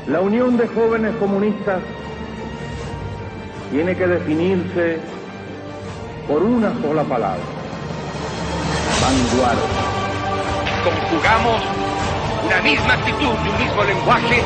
La Unión de Jóvenes Comunistas tiene que definirse por una sola palabra: vanguardia. Conjugamos una misma actitud y un mismo lenguaje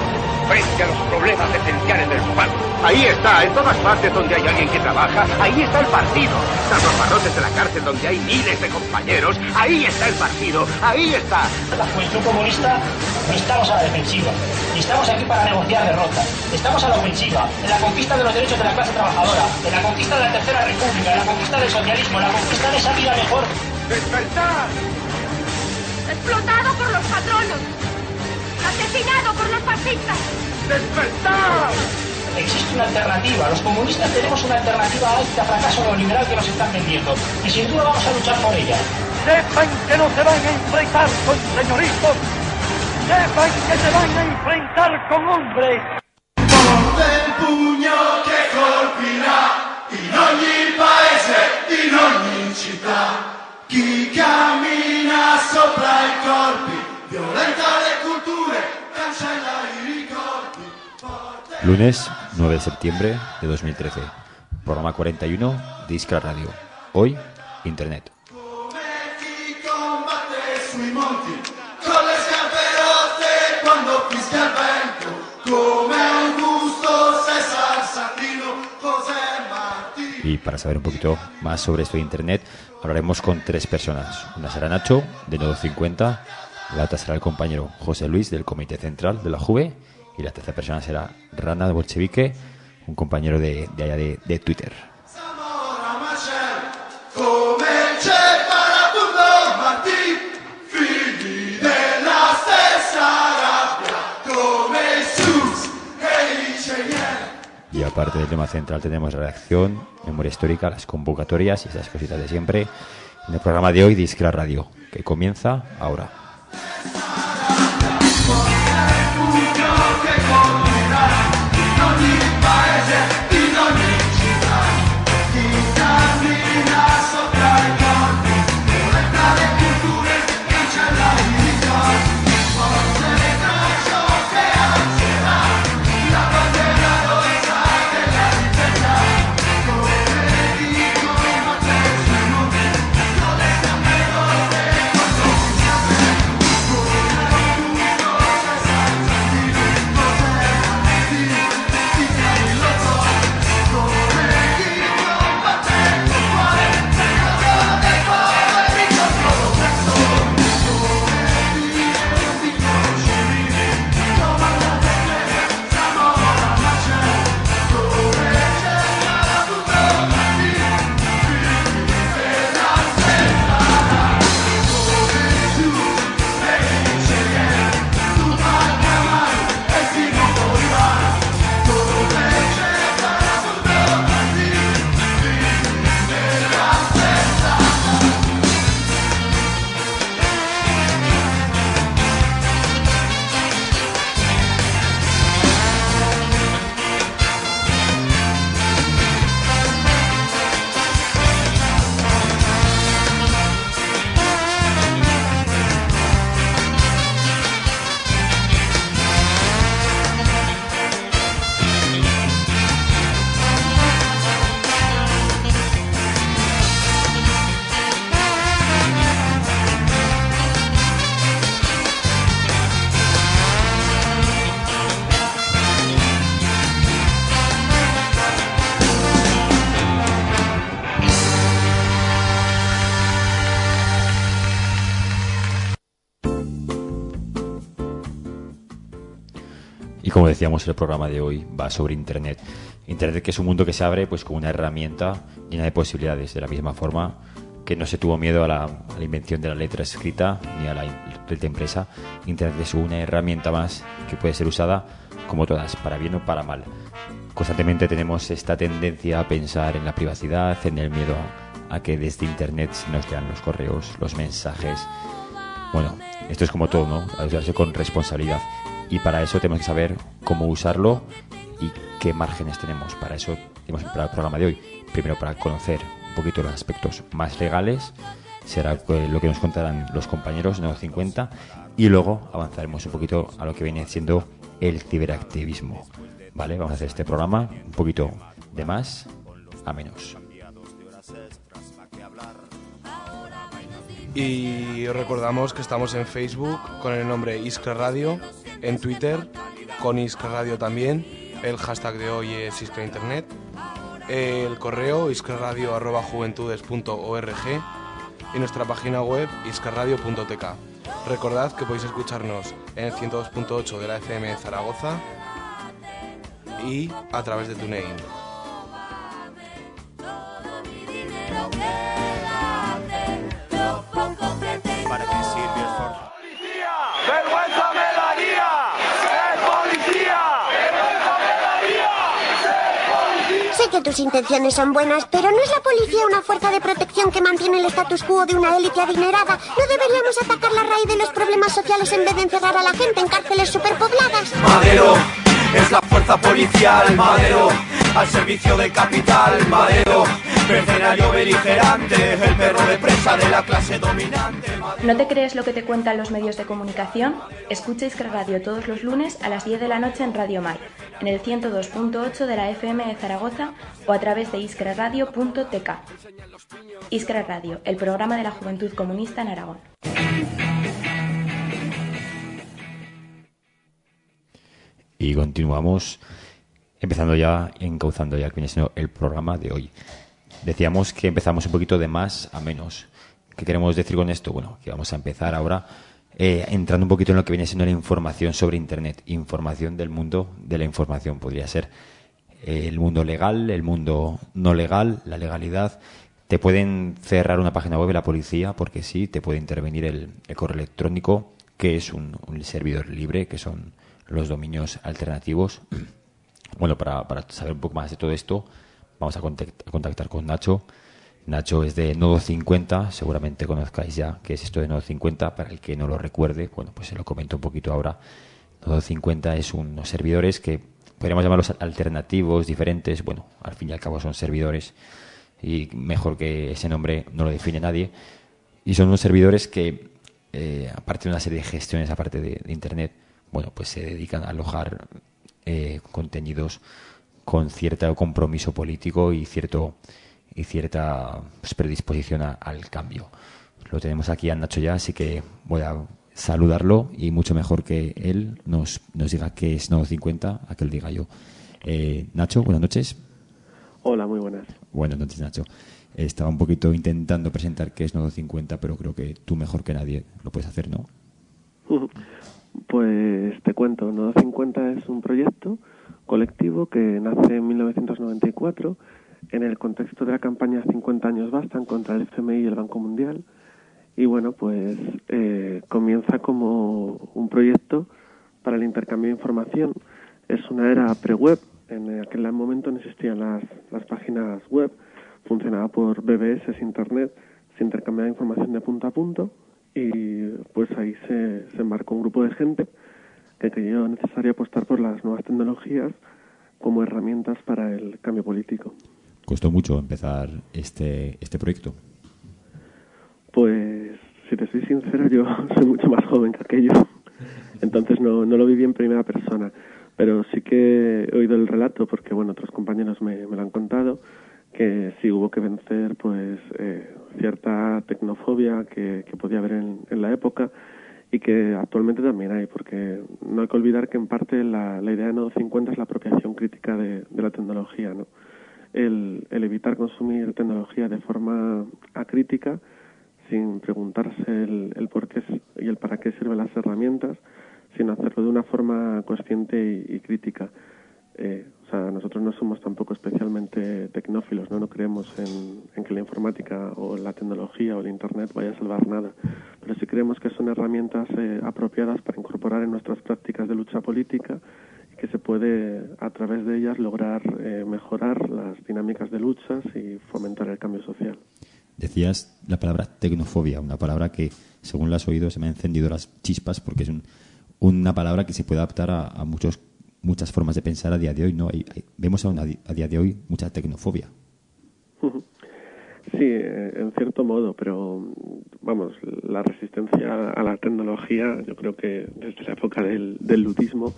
frente a los problemas esenciales del pueblo. Ahí está, en todas partes donde hay alguien que trabaja, ahí está el partido. Tras los barrotes de la cárcel donde hay miles de compañeros, ahí está el partido, ahí está. La Juventud Comunista no estamos a la defensiva, ni estamos aquí para negociar derrotas. Estamos a la ofensiva, en la conquista de los derechos de la clase trabajadora, en la conquista de la Tercera República, en la conquista del socialismo, en la conquista de esa vida mejor. ¡Despertar! Explotado por los patronos, asesinado por los fascistas. ¡Despertar! Existe una alternativa. Los comunistas tenemos una alternativa a este fracaso neoliberal que nos están vendiendo. Y sin duda vamos a luchar por ella. Sepan que no se van a enfrentar con señoritos. Sepan que se van a enfrentar con hombres. Forte il pugno che colpirà in ogni paese, in ogni città. Chi cammina sopra i corpi, violenta le culture, cancella i ricordi. Lunes 9 de septiembre de 2013. Programa 41 de Iskra Radio. Hoy, Internet. Come chi combatte sui monti, con le scarpe rotte quando fischia il vento. Come Augusto César Sandino, José Martí. Y para saber un poquito más sobre esto de Internet, hablaremos con tres personas. Una será Nacho, de Nodo 50. La otra será el compañero José Luis, del Comité Central de la Juve. Y la tercera persona será Rana de Bolchevique, un compañero de allá de Twitter. Zamora Machel, come c'è Parabundo Martí, figli della stessa rabbia, come Sus e Cheyenne. Y aparte del tema central tenemos la redacción, memoria histórica, las convocatorias y esas cositas de siempre en el programa de hoy de Iskra Radio, que comienza ahora. Y como decíamos, el programa de hoy va sobre Internet. Internet, que es un mundo que se abre pues como una herramienta llena de posibilidades, de la misma forma que no se tuvo miedo a la invención de la letra escrita ni a la letra impresa. Internet es una herramienta más que puede ser usada como todas, para bien o para mal. Constantemente tenemos esta tendencia a pensar en la privacidad, en el miedo a que desde Internet se nos lean los correos, los mensajes. Bueno, esto es como todo, ¿no? A usarse con responsabilidad. Y para eso tenemos que saber cómo usarlo y qué márgenes tenemos. Para eso hemos preparado el programa de hoy. Primero, para conocer un poquito los aspectos más legales, será lo que nos contarán los compañeros de Nodo 50. y luego avanzaremos un poquito a lo que viene siendo el ciberactivismo. ¿Vale? Vamos a hacer este programa un poquito de más a menos. Y os recordamos que estamos en Facebook con el nombre Iskra Radio, en Twitter con Iskra Radio también, el hashtag de hoy es Iskra Internet, el correo iskraradio@juventudes.org y nuestra página web iskraradio.tk. Recordad que podéis escucharnos en el 102.8 de la FM de Zaragoza y a través de TuneIn. ¿Para qué sirve el esfuerzo? ¡Vergüenza me daría! ¡Ser policía! ¡Vergüenza me daría! ¡Ser policía! Sé que tus intenciones son buenas, pero ¿no es la policía una fuerza de protección que mantiene el status quo de una élite adinerada? ¿No deberíamos atacar la raíz de los problemas sociales en vez de encerrar a la gente en cárceles superpobladas? Madero es la fuerza policial, Madero al servicio del capital, Madero mercenario beligerante, el perro de presa de la clase dominante. ¿No te crees lo que te cuentan los medios de comunicación? Escucha Iskra Radio todos los lunes a las 10 de la noche en Radio Mar, en el 102.8 de la FM de Zaragoza o a través de iskraradio.tk. Iskra Radio, el programa de la Juventud Comunista en Aragón. Y continuamos empezando ya, encauzando ya que viene siendo el programa de hoy. Decíamos que empezamos un poquito de más a menos. ¿Qué queremos decir con esto? Bueno, que vamos a empezar ahora entrando un poquito en lo que viene siendo la información sobre Internet. Información del mundo de la información. Podría ser el mundo legal, el mundo no legal, la legalidad. Te pueden cerrar una página web de la policía porque sí, te puede intervenir el correo electrónico, que es un servidor libre, que son los dominios alternativos. Bueno, para saber un poco más de todo esto, vamos a contactar con Nacho. Nacho es de Nodo 50, seguramente conozcáis ya qué es esto de Nodo 50. Para el que no lo recuerde, bueno, pues se lo comento un poquito ahora. Nodo 50 es unos servidores que podríamos llamarlos alternativos, diferentes. Bueno, al fin y al cabo son servidores y mejor que ese nombre no lo define nadie. Y son unos servidores que, aparte de una serie de gestiones aparte de Internet, bueno, pues se dedican a alojar contenidos con cierto compromiso político y cierta pues, predisposición al cambio. Lo tenemos aquí a Nacho ya, así que voy a saludarlo y mucho mejor que él nos diga qué es Nodo 50 a que lo diga yo. Nacho, buenas noches. Hola, muy buenas. Buenas noches, Nacho. Estaba un poquito intentando presentar qué es Nodo 50, pero creo que tú mejor que nadie lo puedes hacer, ¿no? Pues te cuento, Nodo 50 es un proyecto colectivo que nace en 1994 en el contexto de la campaña 50 años bastan contra el FMI y el Banco Mundial. Y bueno, pues comienza como un proyecto para el intercambio de información. Es una era pre-web. En aquel momento no existían las páginas web. Funcionaba por BBS, Internet. Se intercambiaba información de punto a punto. Y pues ahí se embarcó un grupo de gente que creyó necesario apostar por las nuevas tecnologías como herramientas para el cambio político. ¿Costó mucho empezar este proyecto? Pues, si te soy sincero, yo soy mucho más joven que aquello. Entonces no lo viví en primera persona. Pero sí que he oído el relato, porque bueno, otros compañeros me lo han contado, que sí hubo que vencer pues cierta tecnofobia que podía haber en la época y que actualmente también hay, porque no hay que olvidar que en parte la idea de Nodo 50 es la apropiación crítica de la tecnología, ¿no? El evitar consumir tecnología de forma acrítica sin preguntarse el por qué y el para qué sirven las herramientas, sino hacerlo de una forma consciente y crítica. O sea, nosotros no somos tampoco especialmente tecnófilos, no creemos en que la informática o la tecnología o el Internet vaya a salvar nada, pero sí creemos que son herramientas apropiadas para incorporar en nuestras prácticas de lucha política y que se puede a través de ellas lograr mejorar las dinámicas de luchas y fomentar el cambio social. Decías la palabra tecnofobia, una palabra que según la has oído se me han encendido las chispas porque es una palabra que se puede adaptar a muchas formas de pensar a día de hoy, ¿no? Vemos a día de hoy mucha tecnofobia. Sí, en cierto modo, pero vamos, la resistencia a la tecnología, yo creo que desde la época del ludismo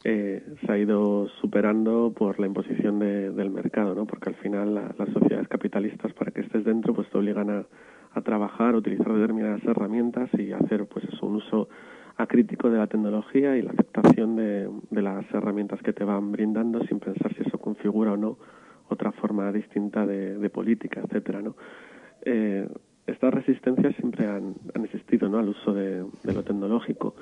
se ha ido superando por la imposición del mercado, ¿no? Porque al final las sociedades capitalistas, para que estés dentro, pues te obligan a trabajar, a utilizar determinadas herramientas y hacer, pues eso, un uso acrítico de la tecnología y la aceptación de las herramientas que te van brindando sin pensar si eso configura o no otra forma distinta de política, etcétera, ¿no? Estas resistencias siempre han existido, ¿no?, al uso de lo tecnológico,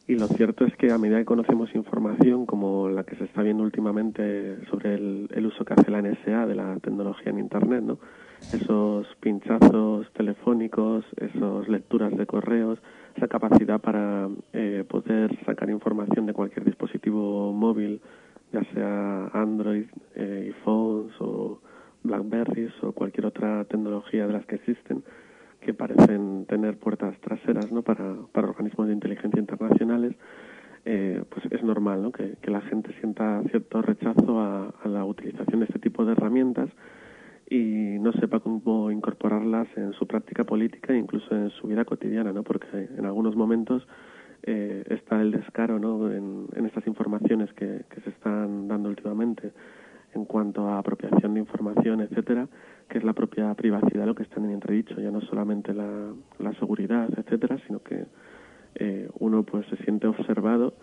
y lo cierto es que a medida que conocemos información como la que se está viendo últimamente sobre el uso que hace la NSA de la tecnología en Internet, ¿no?, esos pinchazos telefónicos, esas lecturas de correos, esa capacidad para poder sacar información de cualquier dispositivo móvil, ya sea Android, iPhones o Blackberries o cualquier otra tecnología de las que existen, que parecen tener puertas traseras, ¿no?, para organismos de inteligencia internacionales, pues es normal, ¿no?, que la gente sienta cierto rechazo a la utilización de este tipo de herramientas y no sepa cómo incorporarlas en su práctica política e incluso en su vida cotidiana, ¿no?, porque en algunos momentos está el descaro, ¿no?, en estas informaciones que se están dando últimamente en cuanto a apropiación de información, etcétera, que es la propia privacidad lo que está en entredicho, ya no solamente la seguridad, etcétera, sino que uno pues se siente observado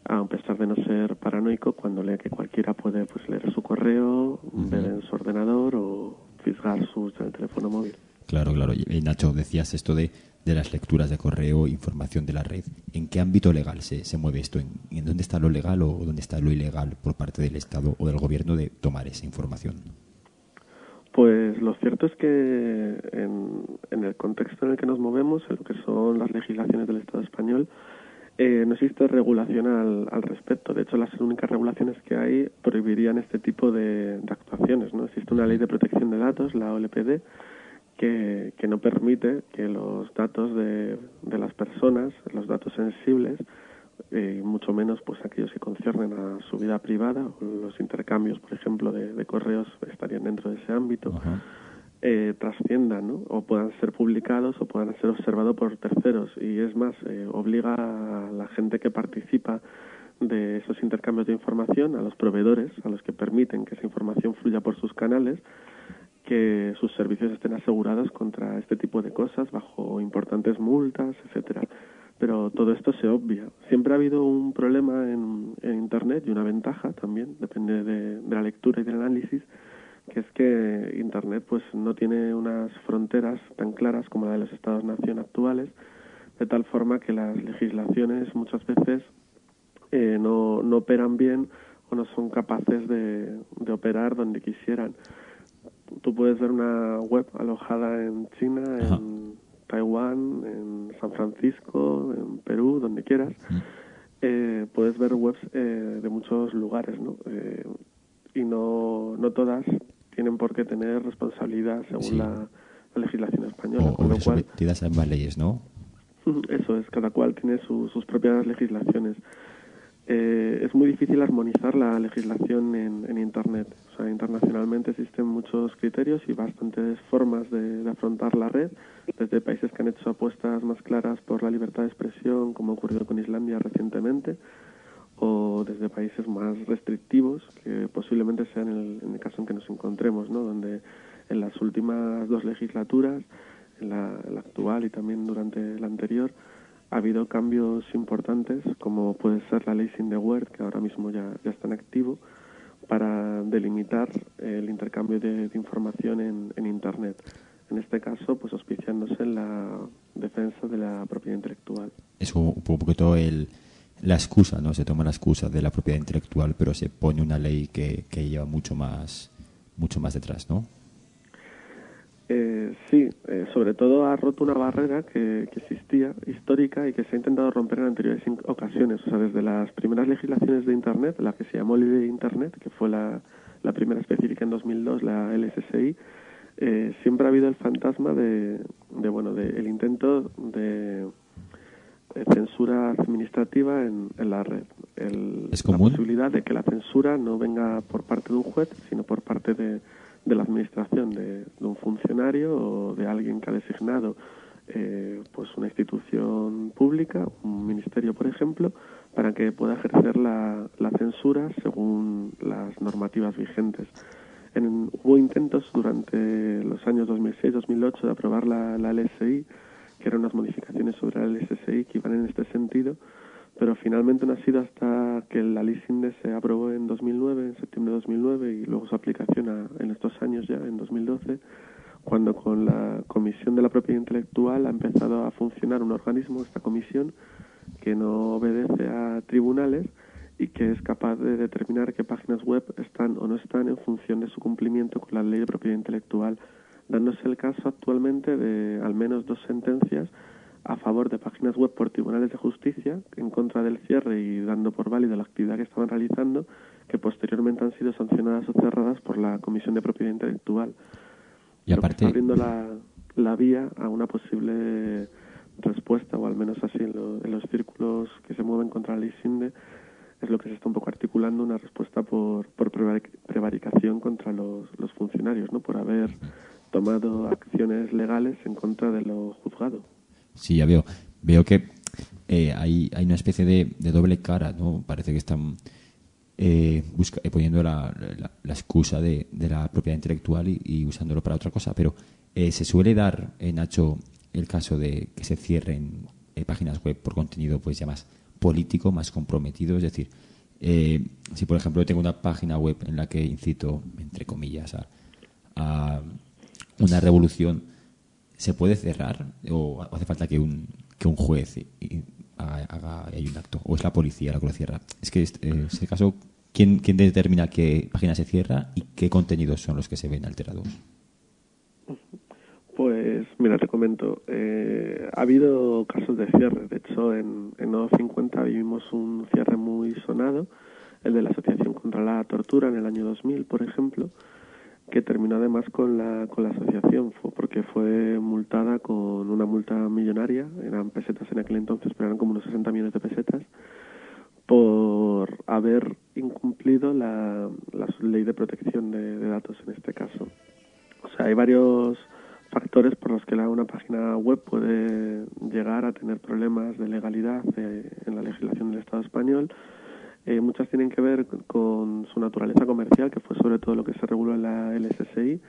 a pesar de no ser paranoico cuando lee que cualquiera puede pues leer su correo, ver en su ordenador o fisgar su teléfono móvil. Claro. Y Nacho, decías esto de las lecturas de correo, información de la red. ¿En qué ámbito legal se mueve esto? ¿En dónde está lo legal o dónde está lo ilegal por parte del Estado o del Gobierno de tomar esa información? Pues lo cierto es que en el contexto en el que nos movemos, en lo que son las legislaciones del Estado español, no existe regulación al respecto. De hecho, las únicas regulaciones que hay prohibirían este tipo de actuaciones, ¿no? Existe una ley de protección de datos, la OLPD, que no permite que los datos de las personas, los datos sensibles, mucho menos pues aquellos que conciernen a su vida privada, los intercambios, por ejemplo, de correos estarían dentro de ese ámbito, trasciendan, ¿no?, o puedan ser publicados o puedan ser observados por terceros. Y es más, obliga a la gente que participa de esos intercambios de información, a los proveedores, a los que permiten que esa información fluya por sus canales, que sus servicios estén asegurados contra este tipo de cosas bajo importantes multas, etcétera. Pero todo esto se obvia. Siempre ha habido un problema en Internet y una ventaja también, depende de la lectura y del análisis, que es que Internet pues no tiene unas fronteras tan claras como la de los Estados-nación actuales, de tal forma que las legislaciones muchas veces no operan bien o no son capaces de operar donde quisieran. Tú puedes ver una web alojada en China, en Taiwán, en San Francisco, en Perú, donde quieras. Puedes ver webs de muchos lugares, ¿no? Y no todas tienen por qué tener responsabilidad según la legislación española. O sometidas a ambas leyes, ¿no? Eso es, cada cual tiene sus propias legislaciones. Es muy difícil armonizar la legislación en Internet. O sea, internacionalmente existen muchos criterios y bastantes formas de afrontar la red, desde países que han hecho apuestas más claras por la libertad de expresión, como ha ocurrido con Islandia recientemente, o desde países más restrictivos, que posiblemente sean en el caso en que nos encontremos, ¿no?, donde en las últimas 2 legislaturas, en la actual y también durante la anterior, ha habido cambios importantes, como puede ser la ley Sindewert, que ahora mismo ya está en activo, para delimitar el intercambio de información en Internet. En este caso, pues auspiciándose en la defensa de la propiedad intelectual. Es un poquito la excusa, ¿no? Se toma la excusa de la propiedad intelectual, pero se pone una ley que lleva mucho más detrás, ¿no? Sí, sobre todo ha roto una barrera que existía, histórica, y que se ha intentado romper en anteriores ocasiones. O sea, desde las primeras legislaciones de Internet, la que se llamó Ley de Internet, que fue la primera específica en 2002, la LSSI, siempre ha habido el fantasma de el intento de censura administrativa en la red. ¿Es común? La posibilidad de que la censura no venga por parte de un juez, sino por parte de de la administración de un funcionario o de alguien que ha designado pues una institución pública, un ministerio, por ejemplo, para que pueda ejercer la censura según las normativas vigentes. Hubo intentos durante los años 2006-2008 de aprobar la LSI, que eran unas modificaciones sobre la LSSI que iban en este sentido, pero finalmente no ha sido hasta que la ley SINDE se aprobó en 2009, en septiembre de 2009, y luego su aplicación en estos años ya, en 2012, cuando con la Comisión de la Propiedad Intelectual ha empezado a funcionar un organismo, esta comisión, que no obedece a tribunales y que es capaz de determinar qué páginas web están o no están en función de su cumplimiento con la ley de propiedad intelectual, dándose el caso actualmente de al menos 2 sentencias a favor de páginas web por tribunales de justicia en contra del cierre y dando por válida la actividad que estaban realizando, que posteriormente han sido sancionadas o cerradas por la Comisión de Propiedad Intelectual. Y aparte, está abriendo la vía a una posible respuesta, o al menos así en los círculos que se mueven contra la ley SINDE, es lo que se está un poco articulando, una respuesta por prevaricación contra los funcionarios, ¿no? Por haber tomado acciones legales en contra de lo juzgado. Sí, ya veo. Veo que hay una especie de doble cara, ¿no? Parece que están poniendo la excusa de la propiedad intelectual y usándolo para otra cosa, pero se suele dar, Nacho, el caso de que se cierren páginas web por contenido pues ya más político, más comprometido. Es decir, si por ejemplo tengo una página web en la que incito, entre comillas, a una revolución, ¿se puede cerrar o hace falta que un juez haga hay un acto, o es la policía la que lo cierra? Es que en este caso, ¿quién determina qué página se cierra y qué contenidos son los que se ven alterados? Pues mira, te comento, ha habido casos de cierre. De hecho, en Nodo 50 vivimos un cierre muy sonado, el de la Asociación contra la Tortura en el año 2000, por ejemplo, que terminó además con la asociación, porque fue multada con una multa millonaria, eran pesetas en aquel entonces, pero eran como unos 60 millones de pesetas, por haber incumplido la ley de protección de datos en este caso. O sea, hay varios factores por los que una página web puede llegar a tener problemas de legalidad en la legislación del Estado español. Muchas tienen que ver con su naturaleza comercial, que fue sobre todo lo que se reguló en la LSSI,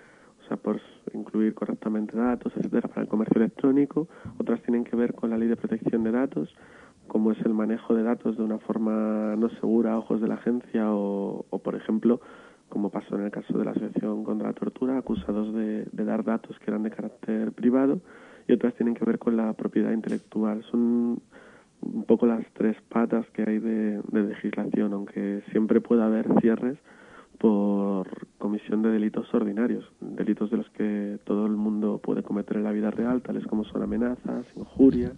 o sea, por incluir correctamente datos, etcétera, para el comercio electrónico. Otras tienen que ver con la ley de protección de datos, como es el manejo de datos de una forma no segura a ojos de la agencia o por ejemplo, como pasó en el caso de la Asociación contra la Tortura, acusados de dar datos que eran de carácter privado, y otras tienen que ver con la propiedad intelectual. Son un poco las 3 patas que hay de legislación, aunque siempre puede haber cierres por comisión de delitos ordinarios, delitos de los que todo el mundo puede cometer en la vida real, tales como son amenazas, injurias,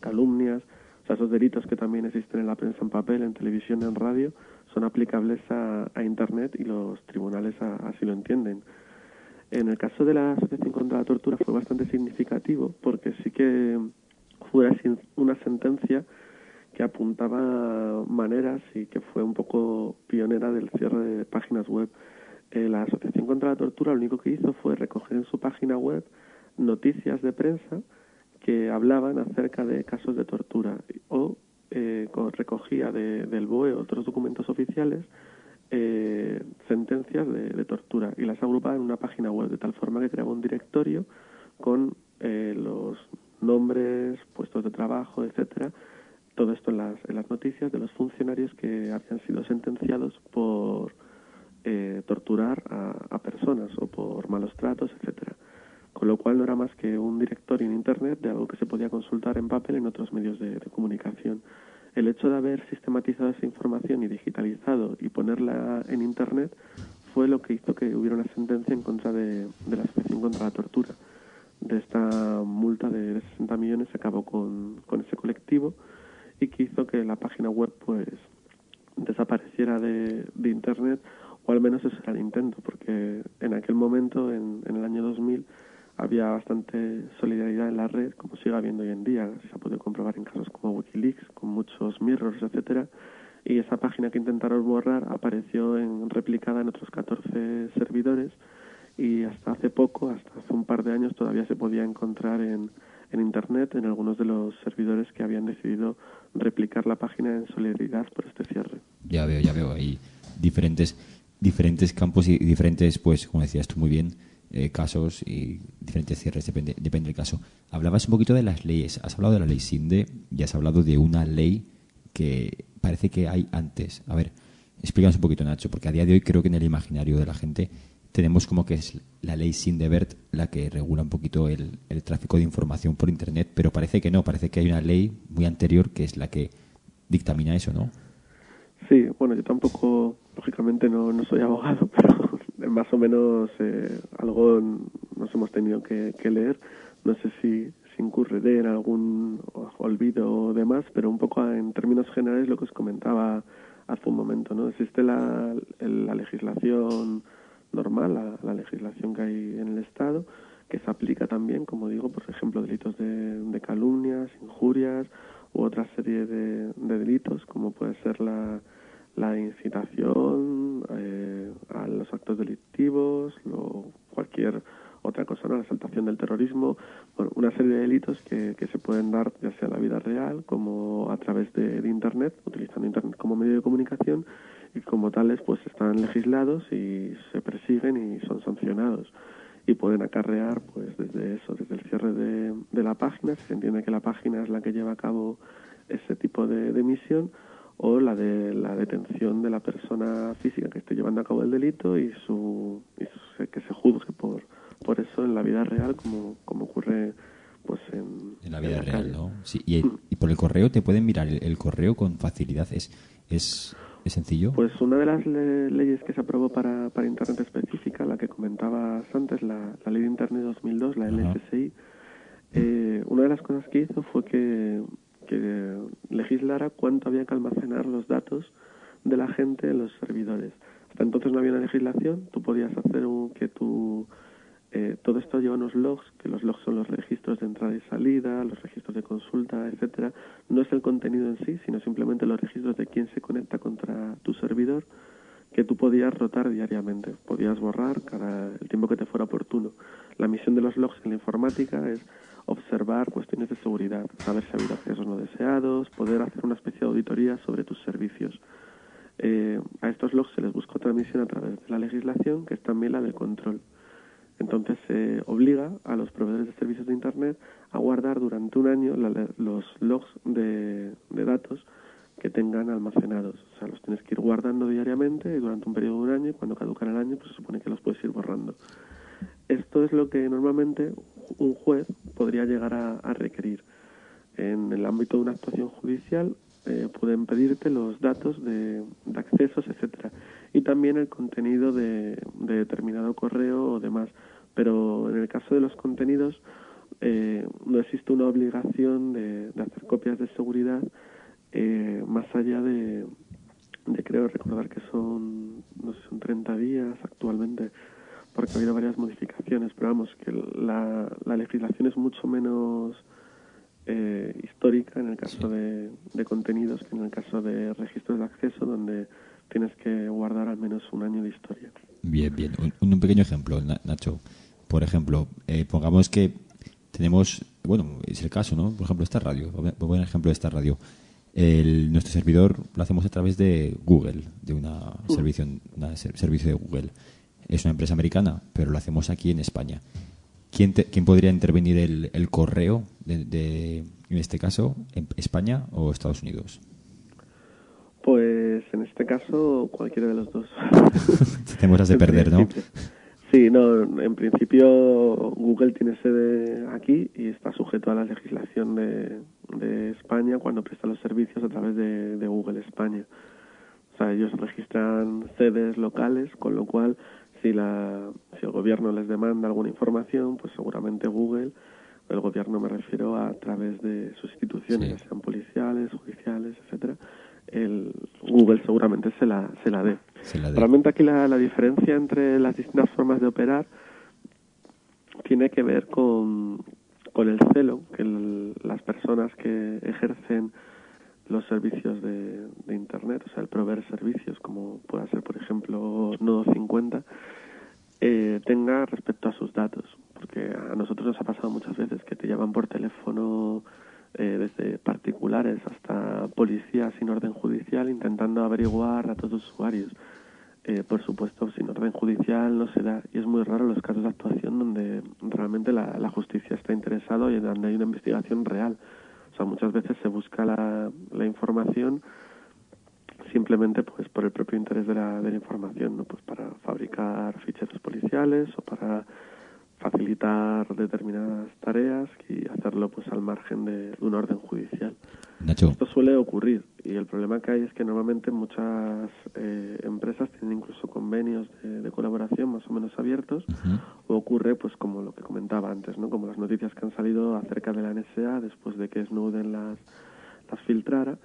calumnias. O sea, esos delitos que también existen en la prensa en papel, en televisión, en radio, son aplicables a Internet, y los tribunales así lo entienden. En el caso de la Asociación contra la Tortura fue bastante significativo, porque sí que fue una sentencia que apuntaba maneras y que fue un poco pionera del cierre de páginas web. La Asociación contra la Tortura lo único que hizo fue recoger en su página web noticias de prensa que hablaban acerca de casos de tortura, o recogía del BOE otros documentos oficiales sentencias de tortura, y las agrupaba en una página web, de tal forma que creaba un directorio con los nombres, puestos de trabajo, etcétera, todo esto en las noticias de los funcionarios que habían sido sentenciados por torturar a personas o por malos tratos, etcétera. Con lo cual no era más que un directorio en Internet de algo que se podía consultar en papel en otros medios de comunicación. El hecho de haber sistematizado esa información y digitalizado y ponerla en Internet fue lo que hizo que hubiera una sentencia en contra de la Asociación contra la Tortura. De esta multa de 60 millones se acabó con ese colectivo, y que hizo que la página web pues desapareciera de Internet, o al menos ese era el intento, porque en aquel momento, en el año 2000, había bastante solidaridad en la red, como sigue habiendo hoy en día. Se ha podido comprobar en casos como Wikileaks, con muchos mirrors, etcétera, y esa página que intentaron borrar apareció replicada en otros 14 servidores, y hasta hace poco, hasta hace un par de años, todavía se podía encontrar en Internet en algunos de los servidores que habían decidido replicar la página en solidaridad por este cierre. Ya veo. Hay diferentes campos y diferentes, pues, como decías tú muy bien, casos y diferentes cierres, depende del caso. Hablabas un poquito de las leyes. Has hablado de la ley SINDE y has hablado de una ley que parece que hay antes. A ver, explícanos un poquito, Nacho, porque a día de hoy creo que en el imaginario de la gente tenemos como que es la ley SINDEBERT la que regula un poquito el tráfico de información por Internet, pero parece que no, parece que hay una ley muy anterior que es la que dictamina eso, ¿no? Sí, bueno, yo tampoco, lógicamente no soy abogado, pero más o menos algo nos hemos tenido que leer. No sé si incurriré en algún olvido o demás, pero un poco en términos generales lo que os comentaba hace un momento, ¿no? Existe la legislación normal, la legislación que hay en el Estado, que se aplica también, como digo, por ejemplo, delitos de calumnias, injurias u otra serie de delitos, como puede ser la incitación a los actos delictivos, cualquier otra cosa, ¿no? La exaltación del terrorismo, bueno, una serie de delitos que se pueden dar ya sea en la vida real como a través de Internet, utilizando Internet como medio de comunicación, y como tales pues están legislados y se persiguen y son sancionados y pueden acarrear pues desde el cierre de la página, si se entiende que la página es la que lleva a cabo ese tipo de emisión, o la de la detención de la persona física que esté llevando a cabo el delito y que se juzgue por eso en la vida real, como ocurre pues en la vida en la real, calle. ¿no? Sí, y por el correo te pueden mirar el correo con facilidad. ¿Es sencillo? Pues una de las leyes que se aprobó para Internet específica, la que comentabas antes, la Ley de Internet 2002, la LSSI, una de las cosas que hizo fue que legislara cuánto había que almacenar los datos de la gente en los servidores. Hasta entonces no había una legislación, tú podías hacer todo esto lleva unos logs, que los logs son los registros de entrada y salida, los registros de consulta, etcétera. No es el contenido en sí, sino simplemente los registros de quién se conecta contra tu servidor, que tú podías rotar diariamente, podías borrar cada el tiempo que te fuera oportuno. La misión de los logs en la informática es observar cuestiones de seguridad, saber si ha habido accesos no deseados, poder hacer una especie de auditoría sobre tus servicios. A estos logs se les busca otra misión a través de la legislación, que es también la del control. Entonces se obliga a los proveedores de servicios de Internet a guardar durante un año los logs de datos que tengan almacenados. O sea, los tienes que ir guardando diariamente durante un periodo de un año, y cuando caducan el año pues se supone que los puedes ir borrando. Esto es lo que normalmente un juez podría llegar a requerir. En el ámbito de una actuación judicial pueden pedirte los datos de accesos, etcétera, y también el contenido de determinado correo o demás. Pero en el caso de los contenidos no existe una obligación de hacer copias de seguridad más allá de creo recordar que son 30 días actualmente, porque ha habido varias modificaciones, pero vamos, que la legislación es mucho menos histórica en el caso de contenidos que en el caso de registros de acceso, donde tienes que guardar al menos un año de historia. Bien. Un pequeño ejemplo, Nacho. Por ejemplo, pongamos que tenemos, bueno, es el caso, ¿no? Por ejemplo, esta radio. Voy a poner el ejemplo de esta radio. Nuestro servidor lo hacemos a través de Google, de una servicio de Google. Es una empresa americana, pero lo hacemos aquí en España. ¿Quién podría intervenir el correo en este caso, en España o Estados Unidos? Pues en este caso cualquiera de los dos. Tenemos de perder, ¿no? Sí, no, en principio Google tiene sede aquí y está sujeto a la legislación de España cuando presta los servicios a través de Google España. O sea, ellos registran sedes locales, con lo cual si el gobierno les demanda alguna información, pues seguramente Google, el gobierno me refiero a través de sus instituciones, ya sean policiales, judiciales, etcétera, Google seguramente se la dé. Realmente aquí la diferencia entre las distintas formas de operar tiene que ver con el celo que las personas que ejercen los servicios de Internet, o sea, el proveer servicios, como pueda ser, por ejemplo, Nodo 50, tenga respecto a sus datos. Porque a nosotros nos ha pasado muchas veces que te llaman por teléfono desde particulares hasta policías sin orden judicial intentando averiguar datos de usuarios. Por supuesto, sin orden judicial no se da, y es muy raro los casos de actuación donde realmente la justicia está interesada y donde hay una investigación real. O sea, muchas veces se busca la información simplemente pues por el propio interés de la información, ¿no? Pues para fabricar ficheros policiales o para facilitar determinadas tareas y hacerlo pues al margen de un orden judicial. Nacho. Esto suele ocurrir y el problema que hay es que normalmente muchas empresas tienen incluso convenios de colaboración más o menos abiertos. O ocurre pues como lo que comentaba antes, ¿no? Como las noticias que han salido acerca de la NSA después de que Snowden las filtrara,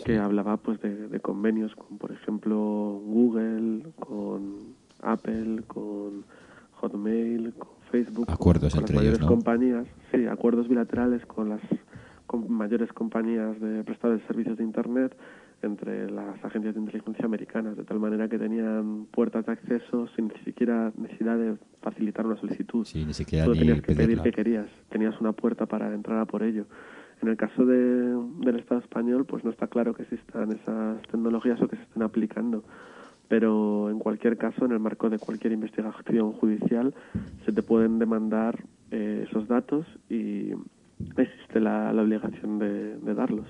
que hablaba pues de convenios con, por ejemplo, Google, con Apple, con Hotmail, con Facebook, acuerdos con entre las mayores ellos, ¿no? compañías, sí, acuerdos bilaterales con las mayores compañías de prestadores de servicios de Internet, entre las agencias de inteligencia americanas, de tal manera que tenían puertas de acceso sin ni siquiera necesidad de facilitar una solicitud. Sí, ni siquiera Solo ni tenías que pedir pedirla. que querías, tenías una puerta para entrar a por ello. En el caso del Estado español, pues no está claro que existan esas tecnologías o que se estén aplicando. Pero en cualquier caso, en el marco de cualquier investigación judicial, se te pueden demandar esos datos y existe la obligación de darlos.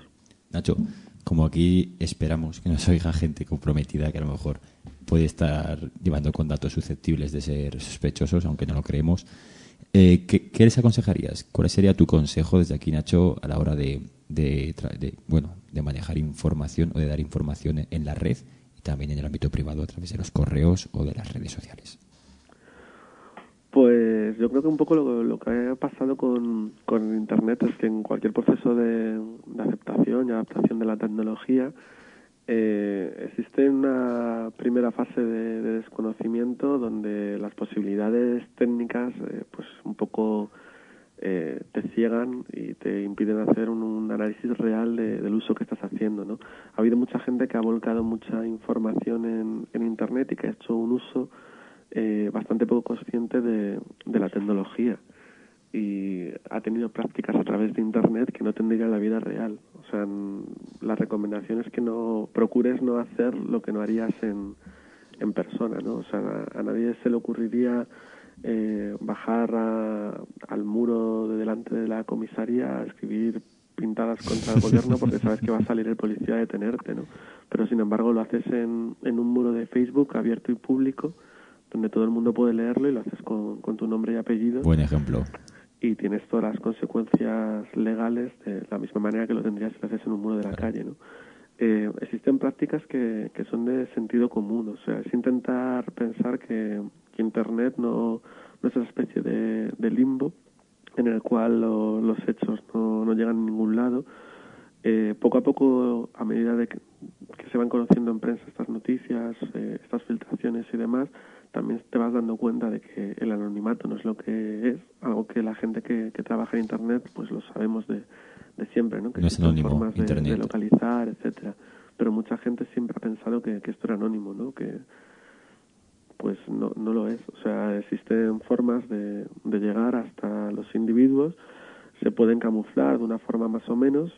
Nacho, como aquí esperamos que nos oiga gente comprometida que a lo mejor puede estar llevando con datos susceptibles de ser sospechosos, aunque no lo creemos, ¿qué les aconsejarías? ¿Cuál sería tu consejo desde aquí, Nacho, a la hora de manejar información o de dar información en la red y también en el ámbito privado a través de los correos o de las redes sociales? Pues yo creo que un poco lo que ha pasado con Internet es que en cualquier proceso de aceptación y adaptación de la tecnología existe una primera fase de desconocimiento donde las posibilidades técnicas pues un poco te ciegan y te impiden hacer un análisis real del uso que estás haciendo, ¿no? Ha habido mucha gente que ha volcado mucha información en Internet y que ha hecho un uso bastante poco consciente de la tecnología y ha tenido prácticas a través de Internet que no tendría en la vida real. O sea, la recomendación es que no procures no hacer lo que no harías en persona, ¿no? O sea, a nadie se le ocurriría bajar al muro de delante de la comisaría a escribir pintadas contra el gobierno porque sabes que va a salir el policía a detenerte, ¿no? Pero sin embargo lo haces en un muro de Facebook abierto y público donde todo el mundo puede leerlo y lo haces con tu nombre y apellido. Buen ejemplo. Y tienes todas las consecuencias legales de la misma manera que lo tendrías si lo haces en un muro de la calle, ¿no? Existen prácticas que son de sentido común, o sea, es intentar pensar que Internet no es esa especie de limbo en el cual los hechos no llegan a ningún lado. Poco a poco, a medida de que se van conociendo en prensa estas noticias, estas filtraciones y demás, también te vas dando cuenta de que el anonimato no es lo que es, algo que la gente que trabaja en Internet pues lo sabemos de siempre, ¿no? Que no es anónimo, formas Internet. de localizar, etcétera. Pero mucha gente siempre ha pensado que esto era anónimo, ¿no? Que pues no lo es. O sea, existen formas de llegar hasta los individuos, se pueden camuflar de una forma más o menos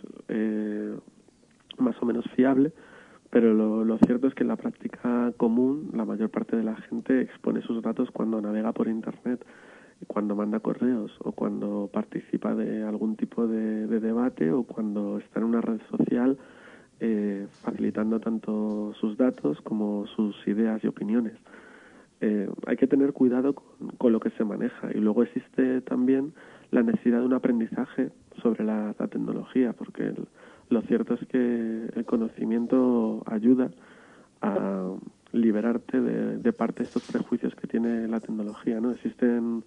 fiable, pero lo cierto es que en la práctica común la mayor parte de la gente expone sus datos cuando navega por Internet, cuando manda correos o cuando participa de algún tipo de debate o cuando está en una red social facilitando tanto sus datos como sus ideas y opiniones. Hay que tener cuidado con lo que se maneja y luego existe también la necesidad de un aprendizaje sobre la tecnología, porque lo cierto es que el conocimiento ayuda a liberarte de parte de estos prejuicios que tiene la tecnología, ¿no? Existen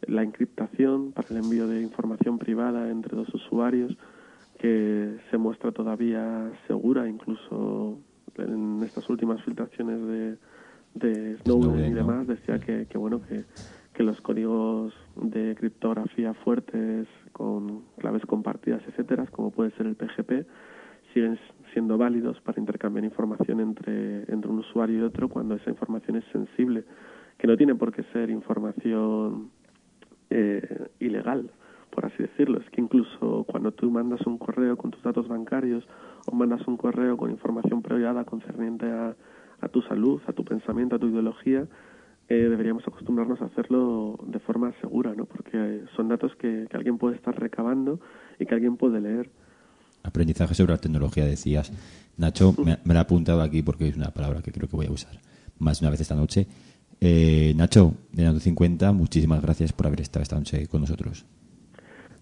la encriptación para el envío de información privada entre dos usuarios que se muestra todavía segura, incluso en estas últimas filtraciones de Snowden y demás, decía que los códigos de criptografía fuertes con claves compartidas, etcétera, como puede ser el PGP, siguen siendo válidos para intercambiar información entre un usuario y otro cuando esa información es sensible que no tiene por qué ser información ilegal, por así decirlo. Es que incluso cuando tú mandas un correo con tus datos bancarios o mandas un correo con información privada concerniente a tu salud, a tu pensamiento, a tu ideología, deberíamos acostumbrarnos a hacerlo de forma segura, ¿no? Porque son datos que alguien puede estar recabando y que alguien puede leer. Aprendizaje sobre la tecnología, decías. Nacho, me la he apuntado aquí porque es una palabra que creo que voy a usar más de una vez esta noche. Nacho, de Nato 50, muchísimas gracias por haber estado esta noche con nosotros.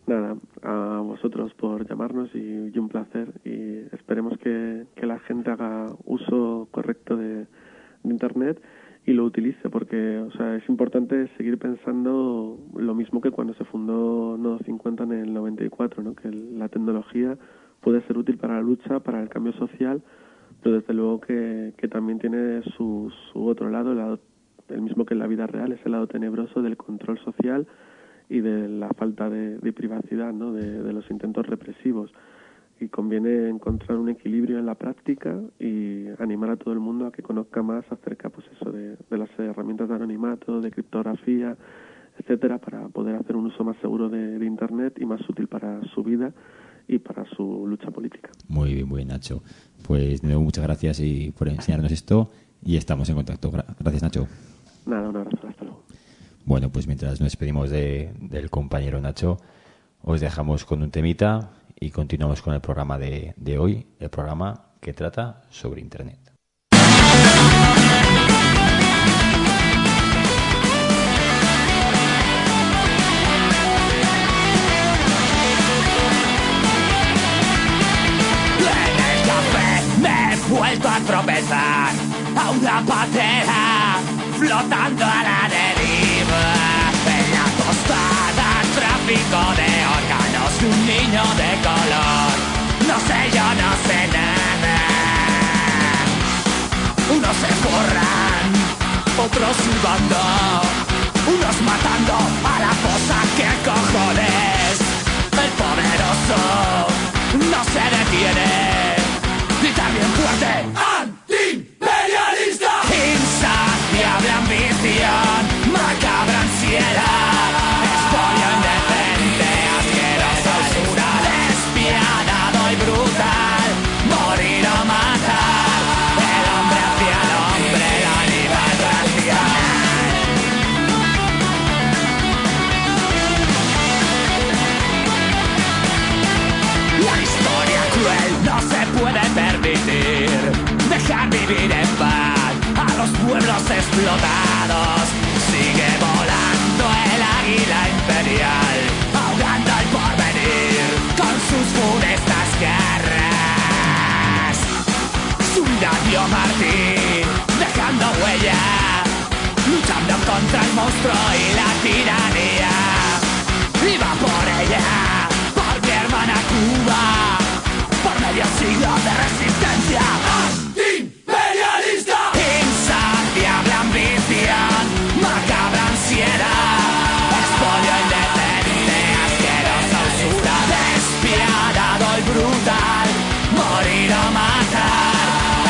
Nada, a vosotros por llamarnos y un placer, y esperemos que la gente haga uso correcto de Internet y lo utilice, porque es importante seguir pensando lo mismo que cuando se fundó Nodo 50 en el 94, ¿no? Que la tecnología puede ser útil para la lucha, para el cambio social, pero desde luego que también tiene su otro lado, el mismo que en la vida real, es el lado tenebroso del control social y de la falta de privacidad, ¿no? De los intentos represivos. Y conviene encontrar un equilibrio en la práctica y animar a todo el mundo a que conozca más acerca de las herramientas de anonimato, de criptografía, etcétera, para poder hacer un uso más seguro de Internet y más útil para su vida y para su lucha política. Muy bien, Nacho. Pues de nuevo, muchas gracias y por enseñarnos esto, y estamos en contacto. Gracias, Nacho. Nada, un abrazo, hasta luego. Bueno, pues mientras nos despedimos del compañero Nacho, os dejamos con un temita y continuamos con el programa de hoy, el programa que trata sobre Internet. En el café me he vuelto a tropezar a una patera flotando a la deriva. En la tostada, tráfico de órganos, un niño de color. No sé, yo no sé nada. Unos se forran, otros silbando, unos matando a la fosa. ¿Qué cojones? El poderoso no se detiene, ni también fuerte. ¡Anti-imperialista! Insaciable ambición, macabra ansiedad, espolio indecente, asquerosa usura, despiadado y brutal, morir o matar, el hombre hacia el hombre, la liberación. La historia cruel no se puede permitir, dejar vivir en paz a los pueblos explotados. Sigue volando el águila imperial, ahogando el porvenir con sus funestas garras. Su radio Martín, dejando huella, luchando contra el monstruo y la tiranía. Iba por ella, por mi hermana Cuba, por medio siglo de resistencia. ¡Anti-imperialista! Insaciable ambición, macabra ansiedad, espolio indecente, asquerosa usura, despiadado y brutal, morir o matar,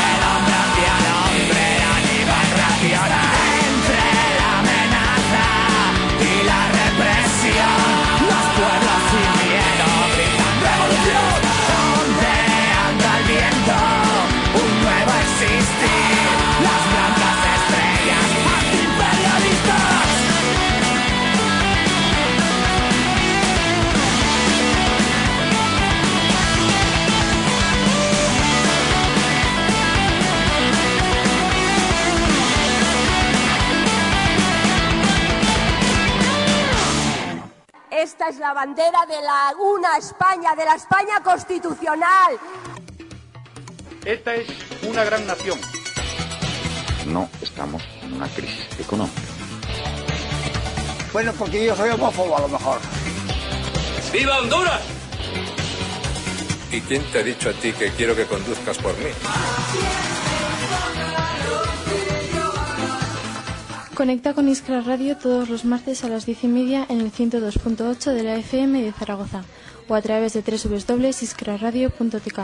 el hombre hacia el hombre, animal racional. Entre la amenaza y la represión, los pueblos sin miedo gritan ¡revolución! ¿Dónde anda el viento? Un nuevo existir, las blancas estrellas antiimperialistas. Esta es la bandera de una España, de la España constitucional. Esta es una gran nación. No estamos en una crisis económica. Bueno, porque yo soy homófobo a lo mejor. ¡Viva Honduras! ¿Y quién te ha dicho a ti que quiero que conduzcas por mí? Conecta con Iskra Radio todos los martes a las 10:30 en el 102.8 de la FM de Zaragoza o a través de www.iskraradio.tk.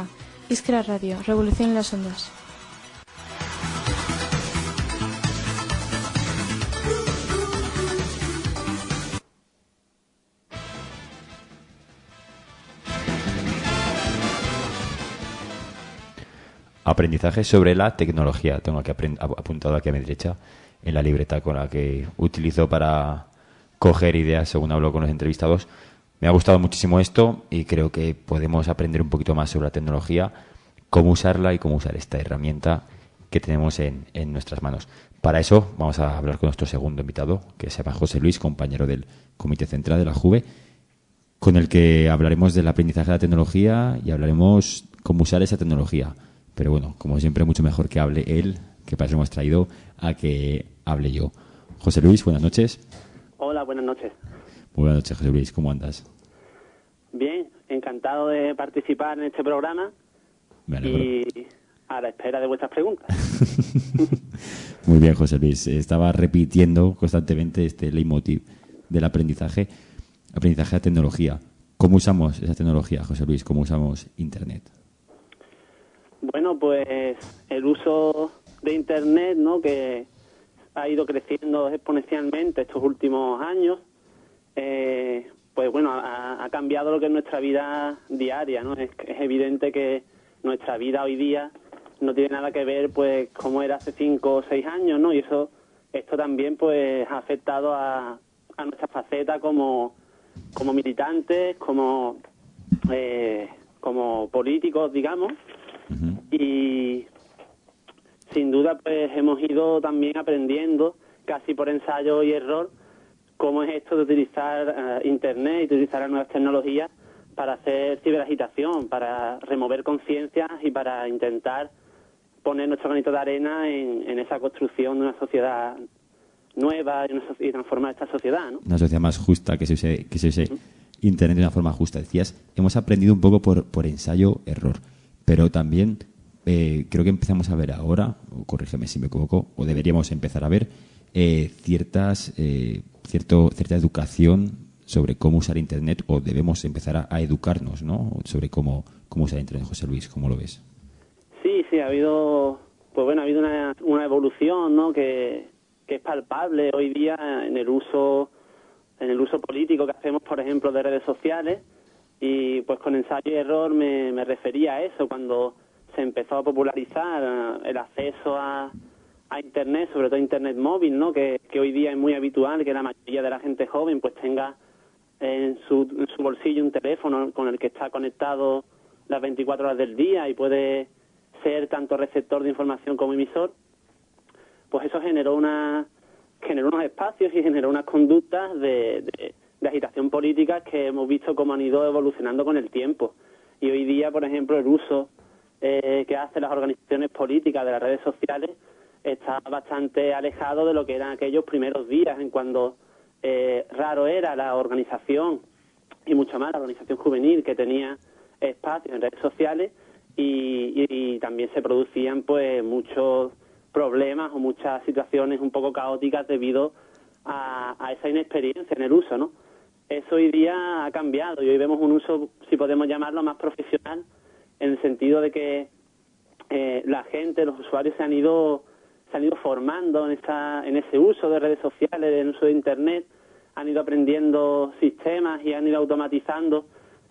Iskra Radio, revolución en las ondas. aprendizaje sobre la tecnología. Tengo aquí apuntado aquí a mi derecha en la libreta con la que utilizo para coger ideas según hablo con los entrevistados. Me ha gustado muchísimo esto y creo que podemos aprender un poquito más sobre la tecnología, cómo usarla y cómo usar esta herramienta que tenemos en nuestras manos. Para eso vamos a hablar con nuestro segundo invitado, que se llama José Luis, compañero del Comité Central de la JUVE, con el que hablaremos del aprendizaje de la tecnología y hablaremos cómo usar esa tecnología. Pero bueno, como siempre, mucho mejor que hable él, que para eso hemos traído a que hable yo. José Luis, buenas noches. Hola, buenas noches. Muy buenas noches, José Luis. ¿Cómo andas? Bien, encantado de participar en este programa y a la espera de vuestras preguntas. Muy bien, José Luis. Estaba repitiendo constantemente este leitmotiv del aprendizaje de tecnología. ¿Cómo usamos esa tecnología, José Luis? ¿Cómo usamos Internet? Bueno, pues el uso de Internet, ¿no?, que ha ido creciendo exponencialmente estos últimos años, pues bueno, ha cambiado lo que es nuestra vida diaria, ¿no? Es evidente que nuestra vida hoy día no tiene nada que ver, pues, como era hace 5 o 6 años, ¿no? Y esto también, pues, ha afectado a nuestra faceta como militantes, como políticos, digamos. Y sin duda, pues, hemos ido también aprendiendo, casi por ensayo y error, cómo es esto de utilizar Internet y utilizar las nuevas tecnologías para hacer ciberagitación, para remover conciencias y para intentar poner nuestro granito de arena en esa construcción de una sociedad nueva y transformar esta sociedad, ¿no? Una sociedad más justa, que se use Internet de una forma justa. Decías, hemos aprendido un poco por ensayo-error, pero también creo que empezamos a ver ahora, o corrígeme si me equivoco, o deberíamos empezar a ver cierta educación sobre cómo usar Internet, o debemos empezar a educarnos, ¿no?, sobre cómo usar Internet. José Luis, ¿cómo lo ves? Sí, ha habido una evolución, ¿no?, que es palpable hoy día en el uso político que hacemos, por ejemplo, de redes sociales. Y pues con ensayo y error me refería a eso, cuando se empezó a popularizar el acceso a Internet, sobre todo Internet móvil, ¿no?, que hoy día es muy habitual que la mayoría de la gente joven pues tenga en su bolsillo un teléfono con el que está conectado las 24 horas del día y puede ser tanto receptor de información como emisor. Pues eso generó unos espacios y generó unas conductas de agitación política que hemos visto cómo han ido evolucionando con el tiempo. Y hoy día, por ejemplo, el uso que hacen las organizaciones políticas de las redes sociales está bastante alejado de lo que eran aquellos primeros días, en cuando raro era la organización, y mucho más la organización juvenil, que tenía espacios en redes sociales y también se producían pues muchos problemas o muchas situaciones un poco caóticas debido a esa inexperiencia en el uso, ¿no? Eso hoy día ha cambiado y hoy vemos un uso, si podemos llamarlo, más profesional, en el sentido de que la gente, los usuarios se han ido formando en ese uso de redes sociales, en el uso de Internet, han ido aprendiendo sistemas y han ido automatizando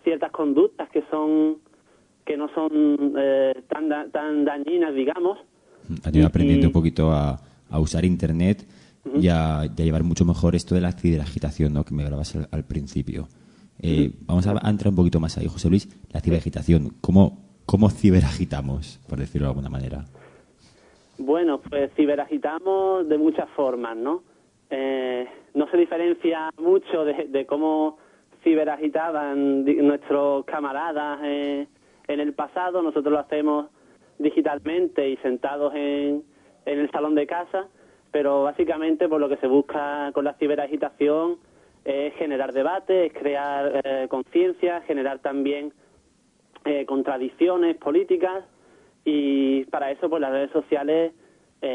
ciertas conductas que no son tan dañinas, digamos. Han ido aprendiendo un poquito a usar Internet y a llevar mucho mejor esto de la ciberagitación, ¿no?, que me hablabas al principio. Vamos a entrar un poquito más ahí, José Luis. La ciberagitación, ¿cómo ciberagitamos, por decirlo de alguna manera? Bueno, pues ciberagitamos de muchas formas, ¿no? No se diferencia mucho de cómo ciberagitaban nuestros camaradas en el pasado. Nosotros lo hacemos digitalmente y sentados en el salón de casa, pero básicamente por lo que se busca con la ciberagitación es generar debate, es crear conciencia, generar también contradicciones políticas, y para eso pues las redes sociales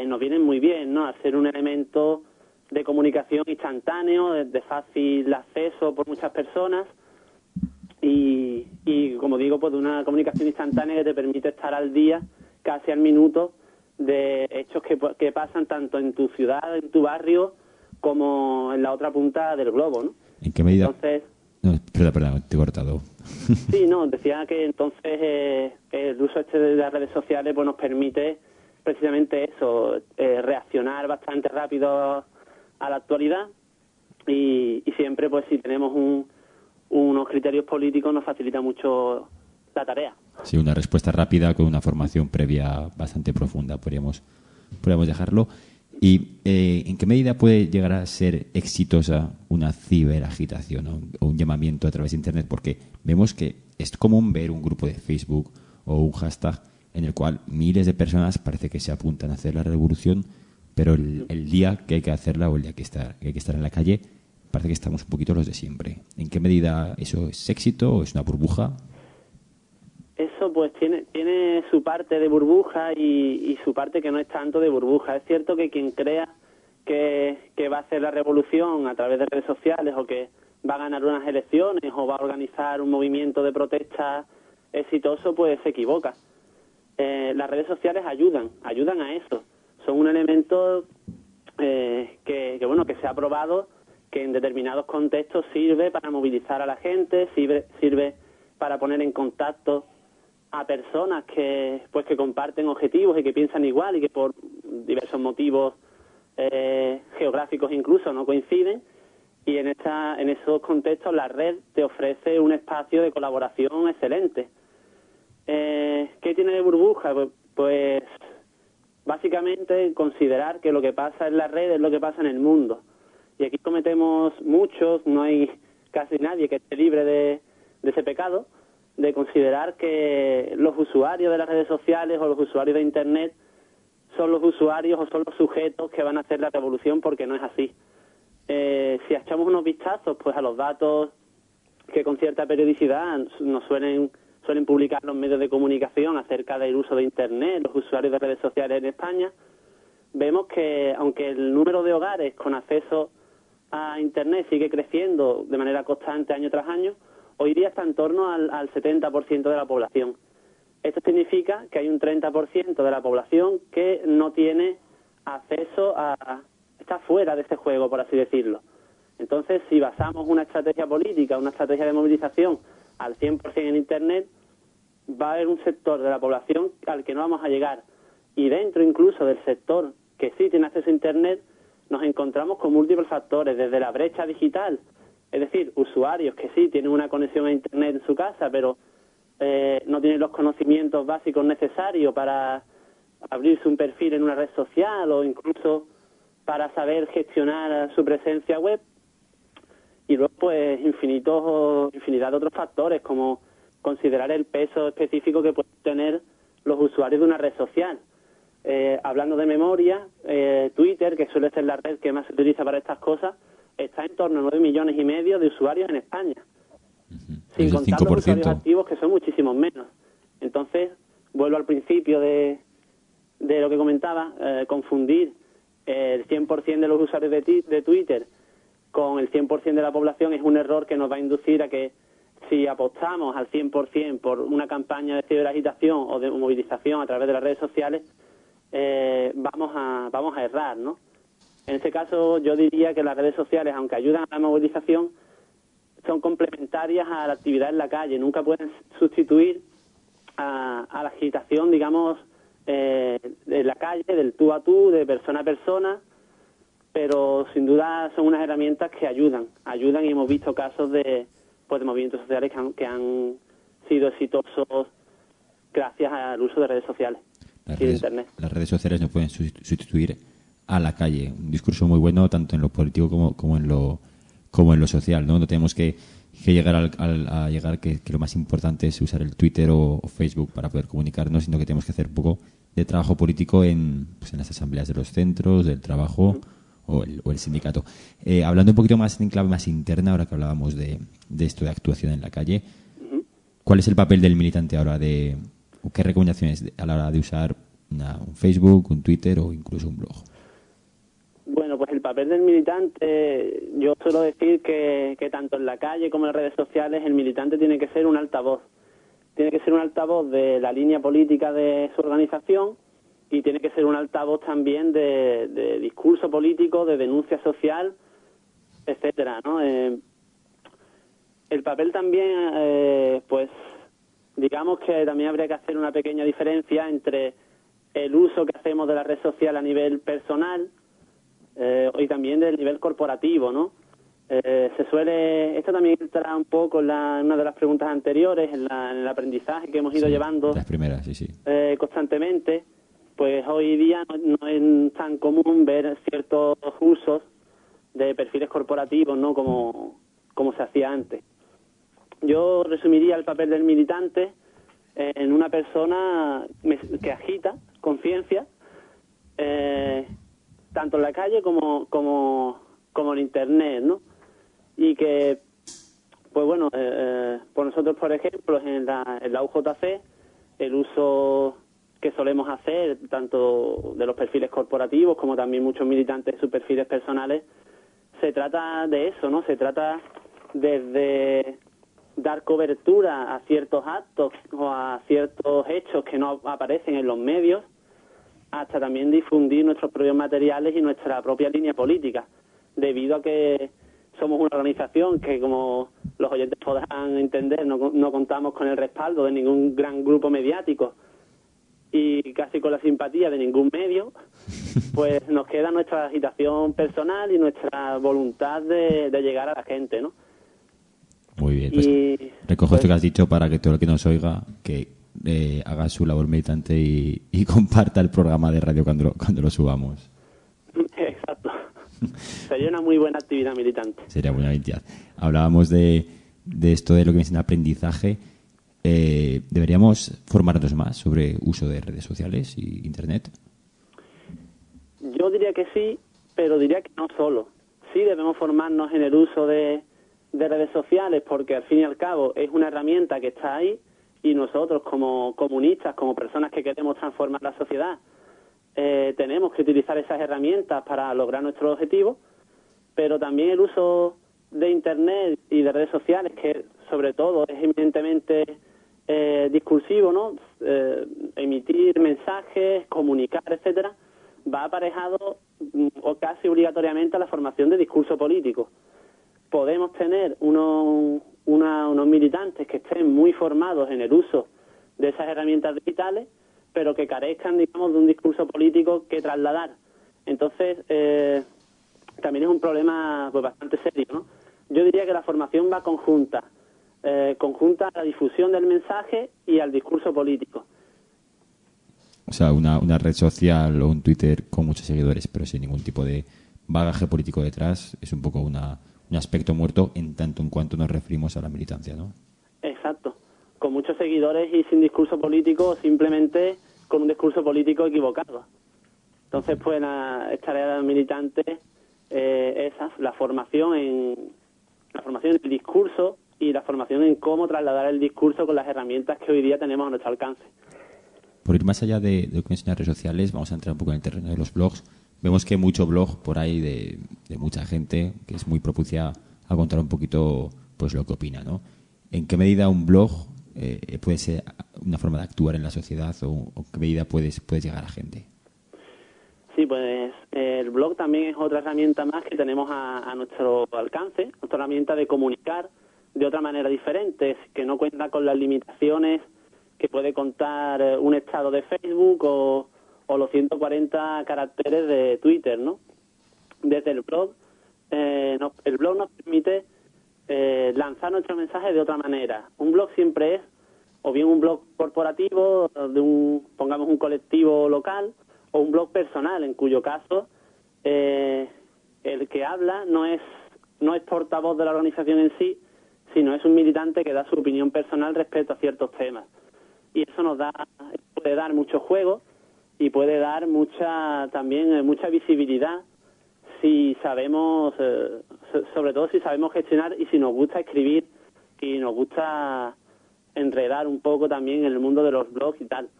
nos vienen muy bien, ¿no?, al ser un elemento de comunicación instantáneo, de fácil acceso por muchas personas y como digo, pues de una comunicación instantánea que te permite estar al día, casi al minuto, de hechos que pasan tanto en tu ciudad, en tu barrio, como en la otra punta del globo, ¿no? ¿En qué medida? Entonces, Perdón, te he cortado. Sí, no, decía que entonces el uso de las redes sociales pues nos permite precisamente eso, reaccionar bastante rápido a la actualidad y siempre pues si tenemos unos criterios políticos nos facilita mucho la tarea. Sí, una respuesta rápida con una formación previa bastante profunda, podríamos dejarlo. ¿Y en qué medida puede llegar a ser exitosa una ciberagitación o un llamamiento a través de Internet? Porque vemos que es común ver un grupo de Facebook o un hashtag en el cual miles de personas parece que se apuntan a hacer la revolución, pero el día que hay que hacerla o el día que hay que estar en la calle, parece que estamos un poquito los de siempre. ¿En qué medida eso es éxito o es una burbuja? Eso pues tiene su parte de burbuja y su parte que no es tanto de burbuja. Es cierto que quien crea que va a hacer la revolución a través de redes sociales o que va a ganar unas elecciones o va a organizar un movimiento de protesta exitoso, pues se equivoca. Las redes sociales ayudan a eso. Son un elemento que se ha probado que en determinados contextos sirve para movilizar a la gente, sirve para poner en contacto a personas que comparten objetivos y que piensan igual y que por diversos motivos geográficos incluso no coinciden, y en esos contextos la red te ofrece un espacio de colaboración excelente. ¿Qué tiene de burbuja? Pues básicamente considerar que lo que pasa en la red es lo que pasa en el mundo, y aquí cometemos muchos, no hay casi nadie que esté libre de ese pecado, de considerar que los usuarios de las redes sociales o los usuarios de Internet son los usuarios o son los sujetos que van a hacer la revolución, porque no es así. Si echamos unos vistazos pues a los datos que con cierta periodicidad nos suelen publicar los medios de comunicación acerca del uso de Internet, los usuarios de redes sociales en España, vemos que aunque el número de hogares con acceso a Internet sigue creciendo de manera constante año tras año, hoy día está en torno al 70% de la población. Esto significa que hay un 30% de la población que no tiene acceso está fuera de este juego, por así decirlo. Entonces, si basamos una estrategia política, una estrategia de movilización al 100% en Internet, va a haber un sector de la población al que no vamos a llegar. Y dentro incluso del sector que sí tiene acceso a Internet, nos encontramos con múltiples factores, desde la brecha digital, es decir, usuarios que sí tienen una conexión a Internet en su casa, pero no tienen los conocimientos básicos necesarios para abrirse un perfil en una red social o incluso para saber gestionar su presencia web. Y luego, pues, infinidad de otros factores, como considerar el peso específico que pueden tener los usuarios de una red social. Hablando de memoria, Twitter, que suele ser la red que más se utiliza para estas cosas, está en torno a 9,5 millones de usuarios en España, sin contar los usuarios activos, que son muchísimos menos. Entonces, vuelvo al principio de lo que comentaba, confundir el 100% de los usuarios de Twitter con el 100% de la población es un error que nos va a inducir a que si apostamos al 100% por una campaña de ciberagitación o de movilización a través de las redes sociales, vamos a errar, ¿no? En este caso, yo diría que las redes sociales, aunque ayudan a la movilización, son complementarias a la actividad en la calle. Nunca pueden sustituir a la agitación, digamos, de la calle, del tú a tú, de persona a persona, pero sin duda son unas herramientas que ayudan y hemos visto casos de movimientos sociales que han sido exitosos gracias al uso de redes sociales y de Internet. Las redes sociales no pueden sustituir a la calle. Un discurso muy bueno tanto en lo político como en lo social, ¿no? No tenemos que llegar a llegar que lo más importante es usar el Twitter o Facebook para poder comunicarnos, sino que tenemos que hacer un poco de trabajo político en las asambleas de los centros, del trabajo o el sindicato. Hablando un poquito más en clave más interna, ahora que hablábamos de esto de actuación en la calle, ¿cuál es el papel del militante ahora o qué recomendaciones a la hora de usar un Facebook, un Twitter o incluso un blog? Bueno, pues el papel del militante, yo suelo decir que tanto en la calle como en las redes sociales el militante tiene que ser un altavoz. Tiene que ser un altavoz de la línea política de su organización y tiene que ser un altavoz también de discurso político, de denuncia social, etcétera, ¿no? el papel también, pues, digamos que también habría que hacer una pequeña diferencia entre el uso que hacemos de la red social a nivel personal y también del nivel corporativo, ¿no? Esto también entra un poco en una de las preguntas anteriores, en el aprendizaje que hemos ido llevando las primeras, sí. Constantemente. Pues hoy día no es tan común ver ciertos usos de perfiles corporativos, ¿no? Como se hacía antes. Yo resumiría el papel del militante en una persona que agita conciencia, tanto en la calle como en Internet, ¿no? Y que, pues bueno, por nosotros, por ejemplo, en la UJC, el uso que solemos hacer, tanto de los perfiles corporativos como también muchos militantes de sus perfiles personales, se trata de eso, ¿no? Se trata desde dar cobertura a ciertos actos o a ciertos hechos que no aparecen en los medios, hasta también difundir nuestros propios materiales y nuestra propia línea política, debido a que somos una organización que, como los oyentes podrán entender, no contamos con el respaldo de ningún gran grupo mediático y casi con la simpatía de ningún medio, pues nos queda nuestra agitación personal y nuestra voluntad de llegar a la gente, ¿no? Muy bien, pues recojo esto que has dicho para que todo el que nos oiga que haga su labor militante y comparta el programa de radio cuando lo subamos. Exacto. Sería una muy buena actividad militante. Sería buena actividad. Hablábamos de esto de lo que es el aprendizaje. ¿Deberíamos formarnos más sobre uso de redes sociales y Internet? Yo diría que sí, pero diría que no solo. Sí debemos formarnos en el uso de redes sociales, porque al fin y al cabo es una herramienta que está ahí y nosotros como comunistas, como personas que queremos transformar la sociedad, tenemos que utilizar esas herramientas para lograr nuestros objetivos, pero también el uso de Internet y de redes sociales, que sobre todo es eminentemente discursivo, ¿no? Emitir mensajes, comunicar, etcétera, va aparejado o casi obligatoriamente a la formación de discurso político. Podemos tener unos militantes que estén muy formados en el uso de esas herramientas digitales, pero que carezcan, digamos, de un discurso político que trasladar. Entonces, también es un problema pues bastante serio, ¿no? Yo diría que la formación va conjunta a la difusión del mensaje y al discurso político. O sea, una red social o un Twitter con muchos seguidores, pero sin ningún tipo de bagaje político detrás, es un poco un aspecto muerto en tanto en cuanto nos referimos a la militancia, ¿no? Exacto. Con muchos seguidores y sin discurso político, simplemente con un discurso político equivocado. Entonces, pues, esta tarea militante la formación en el discurso y la formación en cómo trasladar el discurso con las herramientas que hoy día tenemos a nuestro alcance. Por ir más allá de lo que enseñan las redes sociales, vamos a entrar un poco en el terreno de los blogs. Vemos que hay mucho blog por ahí de mucha gente que es muy propicia a contar un poquito pues lo que opina, ¿no? ¿En qué medida un blog puede ser una forma de actuar en la sociedad o en qué medida puedes llegar a gente? Sí, pues el blog también es otra herramienta más que tenemos a nuestro alcance, otra herramienta de comunicar de otra manera diferente, que no cuenta con las limitaciones que puede contar un estado de Facebook o los 140 caracteres de Twitter, ¿no? Desde el blog, el blog nos permite lanzar nuestro mensaje de otra manera. Un blog siempre es o bien un blog corporativo pongamos un colectivo local, o un blog personal, en cuyo caso el que habla no es portavoz de la organización en sí, sino es un militante que da su opinión personal respecto a ciertos temas. Y eso puede dar mucho juego y puede dar mucha visibilidad si sabemos, sobre todo si sabemos gestionar y si nos gusta escribir y nos gusta enredar un poco también en el mundo de los blogs y tal.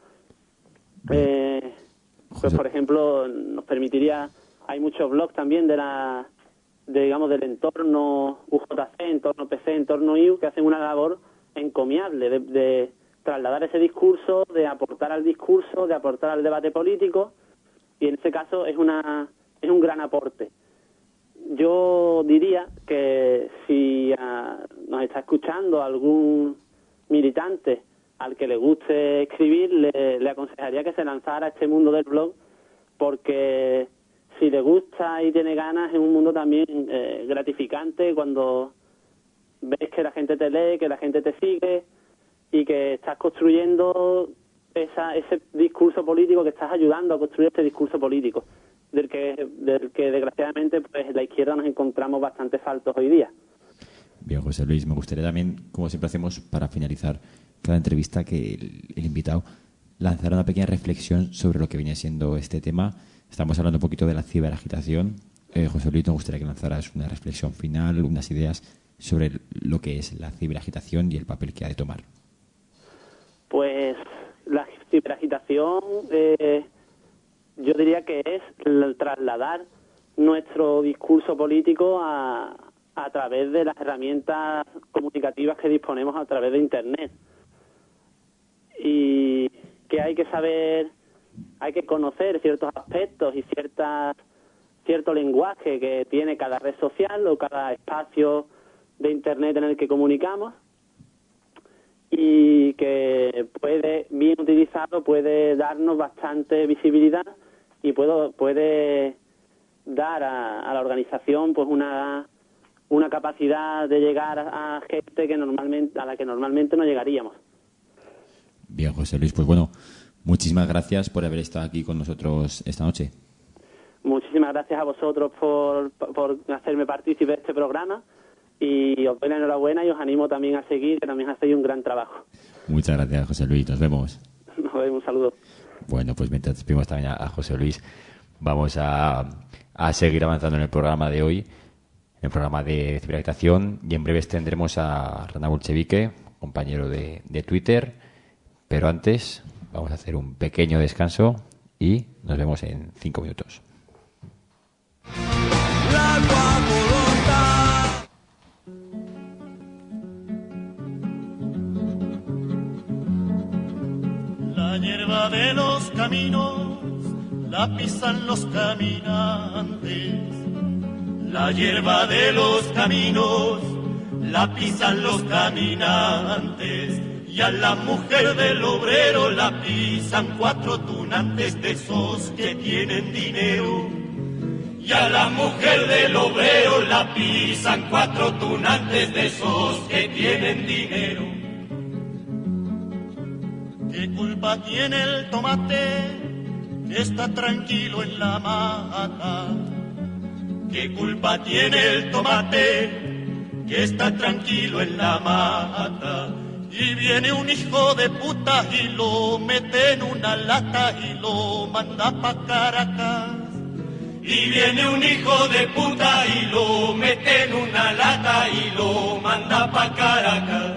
Pues, por ejemplo, nos permitiría, hay muchos blogs también digamos, del entorno UJC, entorno PC, entorno IU, que hacen una labor encomiable de trasladar ese discurso, de aportar al discurso, de aportar al debate político, y en este caso es un gran aporte. Yo diría que si nos está escuchando algún militante al que le guste escribir, le aconsejaría que se lanzara a este mundo del blog, porque si le gusta y tiene ganas, es un mundo también gratificante cuando ves que la gente te lee, que la gente te sigue y que estás construyendo ese discurso político, que estás ayudando a construir este discurso político del que desgraciadamente pues la izquierda nos encontramos bastante faltos hoy día. Bien, José Luis, me gustaría también, como siempre hacemos para finalizar cada entrevista, que el invitado lanzara una pequeña reflexión sobre lo que viene siendo este tema. Estamos hablando un poquito de la ciberagitación. José Luis, me gustaría que lanzaras una reflexión final, unas ideas sobre lo que es la ciberagitación y el papel que ha de tomar. Pues la ciberagitación, yo diría que es trasladar nuestro discurso político a través de las herramientas comunicativas que disponemos a través de Internet. Y que hay que saber, hay que conocer ciertos aspectos y cierto lenguaje que tiene cada red social o cada espacio de Internet en el que comunicamos, y que bien utilizado, puede darnos bastante visibilidad y puede dar a la organización pues una capacidad de llegar a gente a la que normalmente no llegaríamos. Bien, José Luis, pues bueno, muchísimas gracias por haber estado aquí con nosotros esta noche. Muchísimas gracias a vosotros por hacerme partícipe de este programa, y os doy la enhorabuena y os animo también a seguir, que también hacéis un gran trabajo. Muchas gracias, José Luis. Nos vemos. Nos vemos, un saludo. Bueno, pues mientras despedimos también a José Luis, vamos a seguir avanzando en el programa de hoy, en el programa de ciberagitación, y en breves tendremos a Rana Bolchevique, compañero de Twitter, pero antes vamos a hacer un pequeño descanso y nos vemos en 5 minutos. La hierba de los caminos la pisan los caminantes. La hierba de los caminos la pisan los caminantes. Y a la mujer del obrero la pisan 4 tunantes de esos que tienen dinero. Y a la mujer del obrero la pisan 4 tunantes de esos que tienen dinero. ¿Qué culpa tiene el tomate que está tranquilo en la mata? ¿Qué culpa tiene el tomate que está tranquilo en la mata? Y viene un hijo de puta y lo mete en una lata y lo manda pa' Caracas. Y viene un hijo de puta y lo mete en una lata y lo manda pa' Caracas.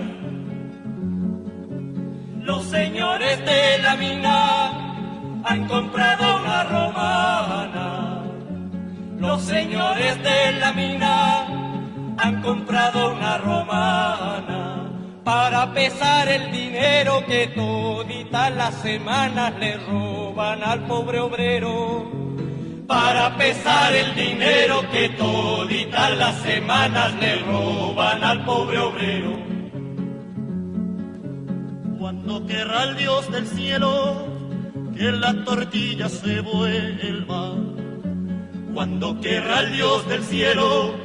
Los señores de la mina han comprado una romana. Los señores de la mina han comprado una romana para pesar el dinero que toditas las semanas le roban al pobre obrero. Para pesar el dinero que toditas las semanas le roban al pobre obrero. Cuando querrá el Dios del cielo que la tortilla se vuelva. Cuando querrá el Dios del cielo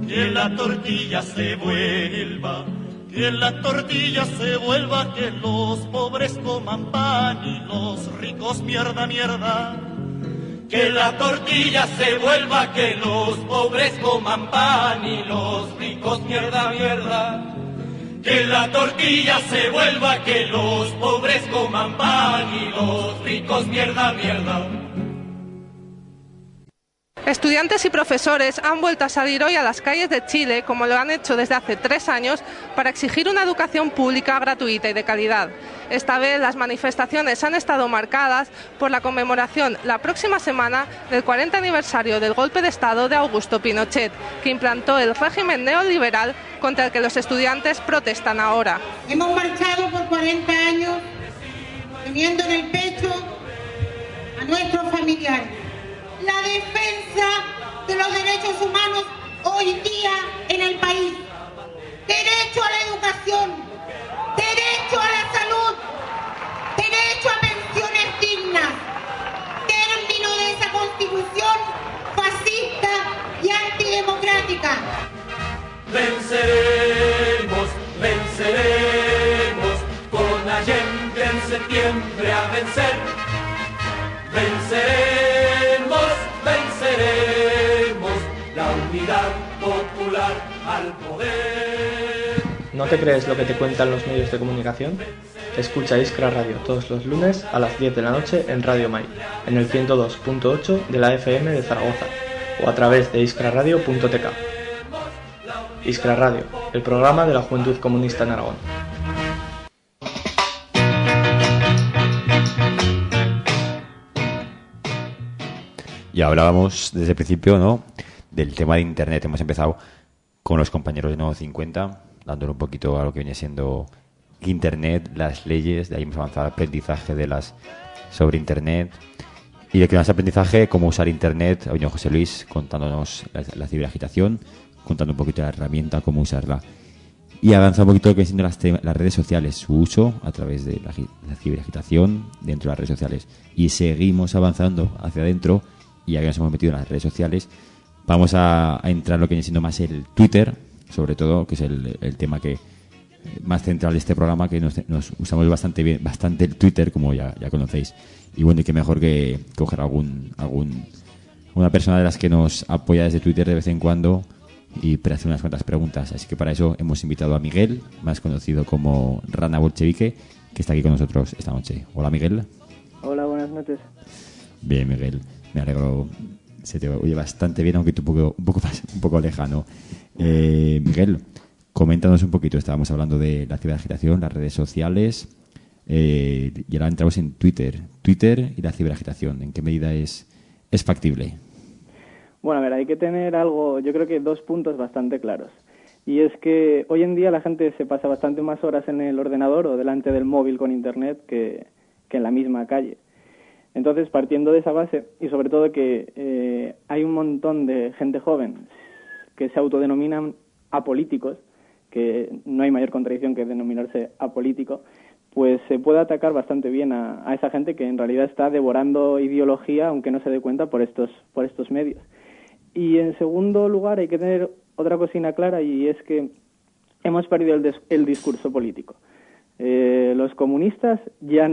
que la tortilla se vuelva. Que la tortilla se vuelva, que los pobres coman pan y los ricos mierda, mierda. Que la tortilla se vuelva, que los pobres coman pan y los ricos mierda, mierda. Que la tortilla se vuelva, que los pobres coman pan y los ricos mierda, mierda. Estudiantes y profesores han vuelto a salir hoy a las calles de Chile, como lo han hecho desde hace 3 años, para exigir una educación pública gratuita y de calidad. Esta vez las manifestaciones han estado marcadas por la conmemoración la próxima semana del 40 aniversario del golpe de Estado de Augusto Pinochet, que implantó el régimen neoliberal contra el que los estudiantes protestan ahora. Hemos marchado por 40 años teniendo en el pecho a nuestros familiares. La defensa de los derechos humanos hoy día en el país. derecho a la educación, derecho a la salud, derecho a pensiones dignas, término de esa constitución fascista y antidemocrática. Venceremos, venceremos, con Allende en septiembre a vencer. Venceremos, venceremos, la unidad popular al poder. ¿No te crees lo que te cuentan los medios de comunicación? Escucha Iskra Radio todos los lunes a las 10 de la noche en Radio Mai, en el 102.8 de la FM de Zaragoza, o a través de iskraradio.tk. Iskra Radio, el programa de la Juventud Comunista en Aragón. Y hablábamos desde el principio, ¿no?, del tema de Internet. Hemos empezado con los compañeros de Nuevo 50, dándole un poquito a lo que viene siendo Internet, las leyes. De ahí hemos avanzado al aprendizaje sobre Internet. Y de que más aprendizaje, cómo usar Internet, ha venido José Luis contándonos la ciberagitación, contando un poquito la herramienta, cómo usarla. Y avanza un poquito lo que viene siendo las redes sociales, su uso a través de la ciberagitación dentro de las redes sociales. Y seguimos avanzando hacia adentro. Y ya que nos hemos metido en las redes sociales, vamos a entrar en lo que viene siendo más el Twitter, sobre todo, que es el tema que más central de este programa, que nos usamos bastante el Twitter, como ya conocéis. Y bueno, y qué mejor que coger una persona de las que nos apoya desde Twitter de vez en cuando y hacer unas cuantas preguntas. Así que para eso hemos invitado a Miguel, más conocido como Rana Bolchevique, que está aquí con nosotros esta noche. Hola, Miguel. Hola, buenas noches. Bien, Miguel. Me alegro, se te oye bastante bien, aunque tú un poco lejano. Miguel, coméntanos un poquito. Estábamos hablando de la ciberagitación, las redes sociales, y ahora entramos en Twitter y la ciberagitación. ¿En qué medida es factible? Bueno, a ver, hay que tener yo creo que 2 puntos bastante claros. Y es que hoy en día la gente se pasa bastante más horas en el ordenador o delante del móvil con Internet que en la misma calle. Entonces, partiendo de esa base, y sobre todo que hay un montón de gente joven que se autodenominan apolíticos, que no hay mayor contradicción que denominarse apolítico, pues se puede atacar bastante bien a esa gente que en realidad está devorando ideología, aunque no se dé cuenta, por estos medios. Y en segundo lugar, hay que tener otra cosina clara, y es que hemos perdido el discurso político. Los comunistas ya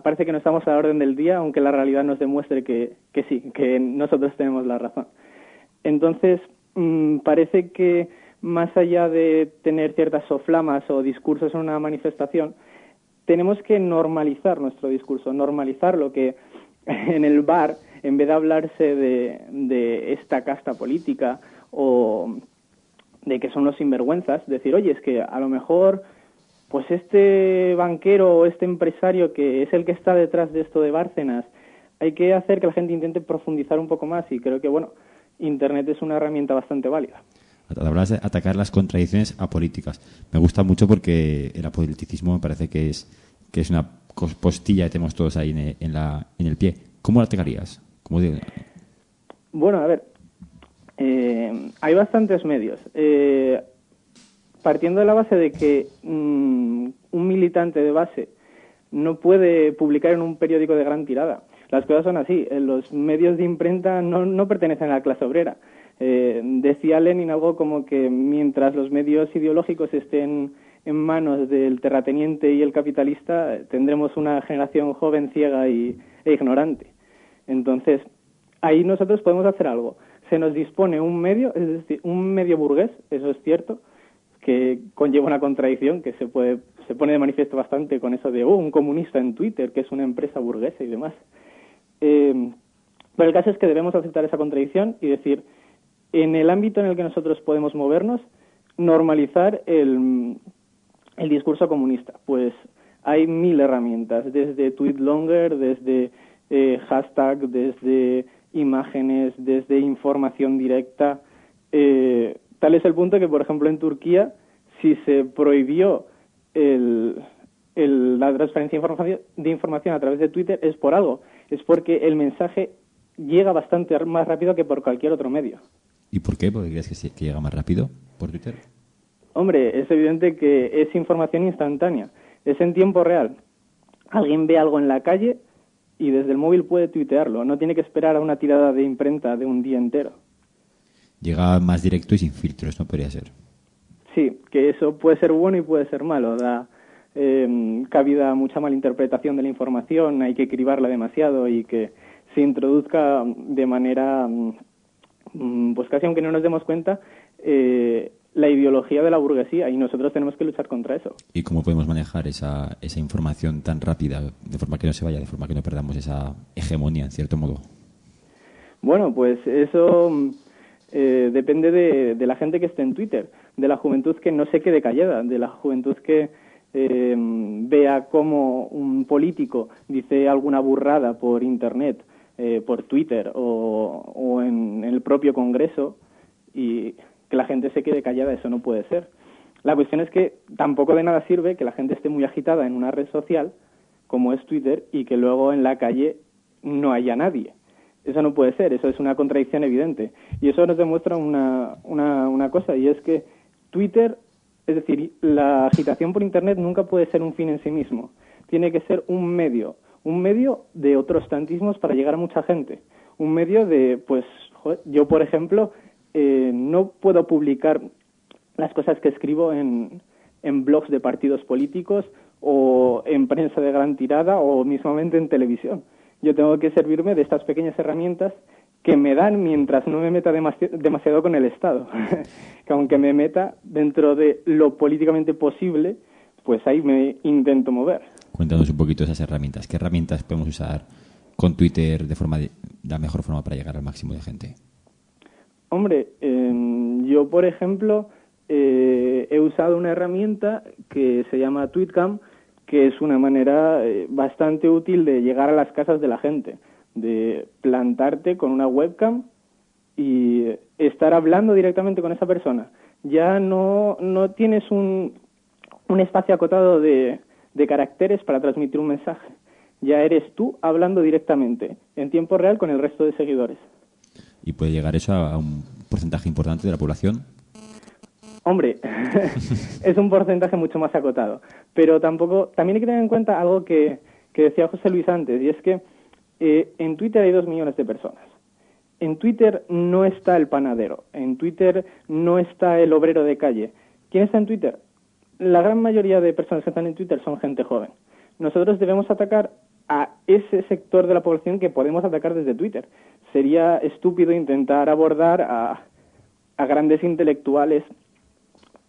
parece que no estamos a la orden del día, aunque la realidad nos demuestre que sí, que nosotros tenemos la razón. Entonces, parece que más allá de tener ciertas soflamas o discursos en una manifestación, tenemos que normalizar nuestro discurso, normalizar lo que en el bar, en vez de hablarse de esta casta política o de que son los sinvergüenzas, decir, oye, es que a lo mejor pues este banquero o este empresario que es el que está detrás de esto de Bárcenas, hay que hacer que la gente intente profundizar un poco más, y creo que, bueno, Internet es una herramienta bastante válida. Hablas de atacar las contradicciones apolíticas. Me gusta mucho porque el apoliticismo me parece que es una postilla que tenemos todos ahí en el pie. ¿Cómo la atacarías? Bueno, a ver, hay bastantes medios. Partiendo de la base de que un militante de base no puede publicar en un periódico de gran tirada. Las cosas son así. Los medios de imprenta no pertenecen a la clase obrera. Decía Lenin algo como que mientras los medios ideológicos estén en manos del terrateniente y el capitalista, tendremos una generación joven, ciega e ignorante. Entonces, ahí nosotros podemos hacer algo. Se nos dispone un medio, es decir, un medio burgués, eso es cierto, que conlleva una contradicción que se pone de manifiesto bastante con eso de un comunista en Twitter, que es una empresa burguesa y demás. Pero el caso es que debemos aceptar esa contradicción y decir, en el ámbito en el que nosotros podemos movernos, normalizar el discurso comunista. Pues hay 1000 herramientas, desde TweetLonger, desde hashtag, desde imágenes, desde información directa. Tal es el punto que, por ejemplo, en Turquía, si se prohibió la transferencia de información a través de Twitter, es por algo. Es porque el mensaje llega bastante más rápido que por cualquier otro medio. ¿Y por qué? ¿Por qué crees que llega más rápido por Twitter? Hombre, es evidente que es información instantánea, es en tiempo real. Alguien ve algo en la calle y desde el móvil puede tuitearlo, no tiene que esperar a una tirada de imprenta de un día entero. Llega más directo y sin filtros, ¿no? Podría ser. Sí, que eso puede ser bueno y puede ser malo, da cabida a mucha malinterpretación de la información, hay que cribarla demasiado y que se introduzca de manera, pues casi aunque no nos demos cuenta, la ideología de la burguesía, y nosotros tenemos que luchar contra eso. ¿Y cómo podemos manejar esa información tan rápida, de forma que no se vaya, de forma que no perdamos esa hegemonía, en cierto modo? Bueno, pues eso depende de la gente que esté en Twitter, de la juventud que no se quede callada, de la juventud que vea cómo un político dice alguna burrada por Internet, por Twitter o en el propio Congreso, y que la gente se quede callada. Eso no puede ser. La cuestión es que tampoco de nada sirve que la gente esté muy agitada en una red social como es Twitter y que luego en la calle no haya nadie. Eso no puede ser, eso es una contradicción evidente. Y eso nos demuestra una cosa, y es que Twitter, es decir, la agitación por Internet nunca puede ser un fin en sí mismo. Tiene que ser un medio de otros tantismos para llegar a mucha gente. Un medio de, pues, yo por ejemplo, no puedo publicar las cosas que escribo en blogs de partidos políticos o en prensa de gran tirada o mismamente en televisión. Yo tengo que servirme de estas pequeñas herramientas que me dan mientras no me meta demasiado con el Estado. Que aunque me meta dentro de lo políticamente posible, pues ahí me intento mover. Cuéntanos un poquito esas herramientas. ¿Qué herramientas podemos usar con Twitter de la mejor forma para llegar al máximo de gente? Hombre, yo por ejemplo he usado una herramienta que se llama Tweetcam, que es una manera bastante útil de llegar a las casas de la gente, de plantarte con una webcam y estar hablando directamente con esa persona. Ya no tienes un espacio acotado de caracteres para transmitir un mensaje. Ya eres tú hablando directamente, en tiempo real, con el resto de seguidores. ¿Y puede llegar eso a un porcentaje importante de la población? Hombre, es un porcentaje mucho más acotado. Pero también hay que tener en cuenta algo que decía José Luis antes, y es que en Twitter hay 2 millones de personas. En Twitter no está el panadero, en Twitter no está el obrero de calle. ¿Quién está en Twitter? La gran mayoría de personas que están en Twitter son gente joven. Nosotros debemos atacar a ese sector de la población que podemos atacar desde Twitter. Sería estúpido intentar abordar a grandes intelectuales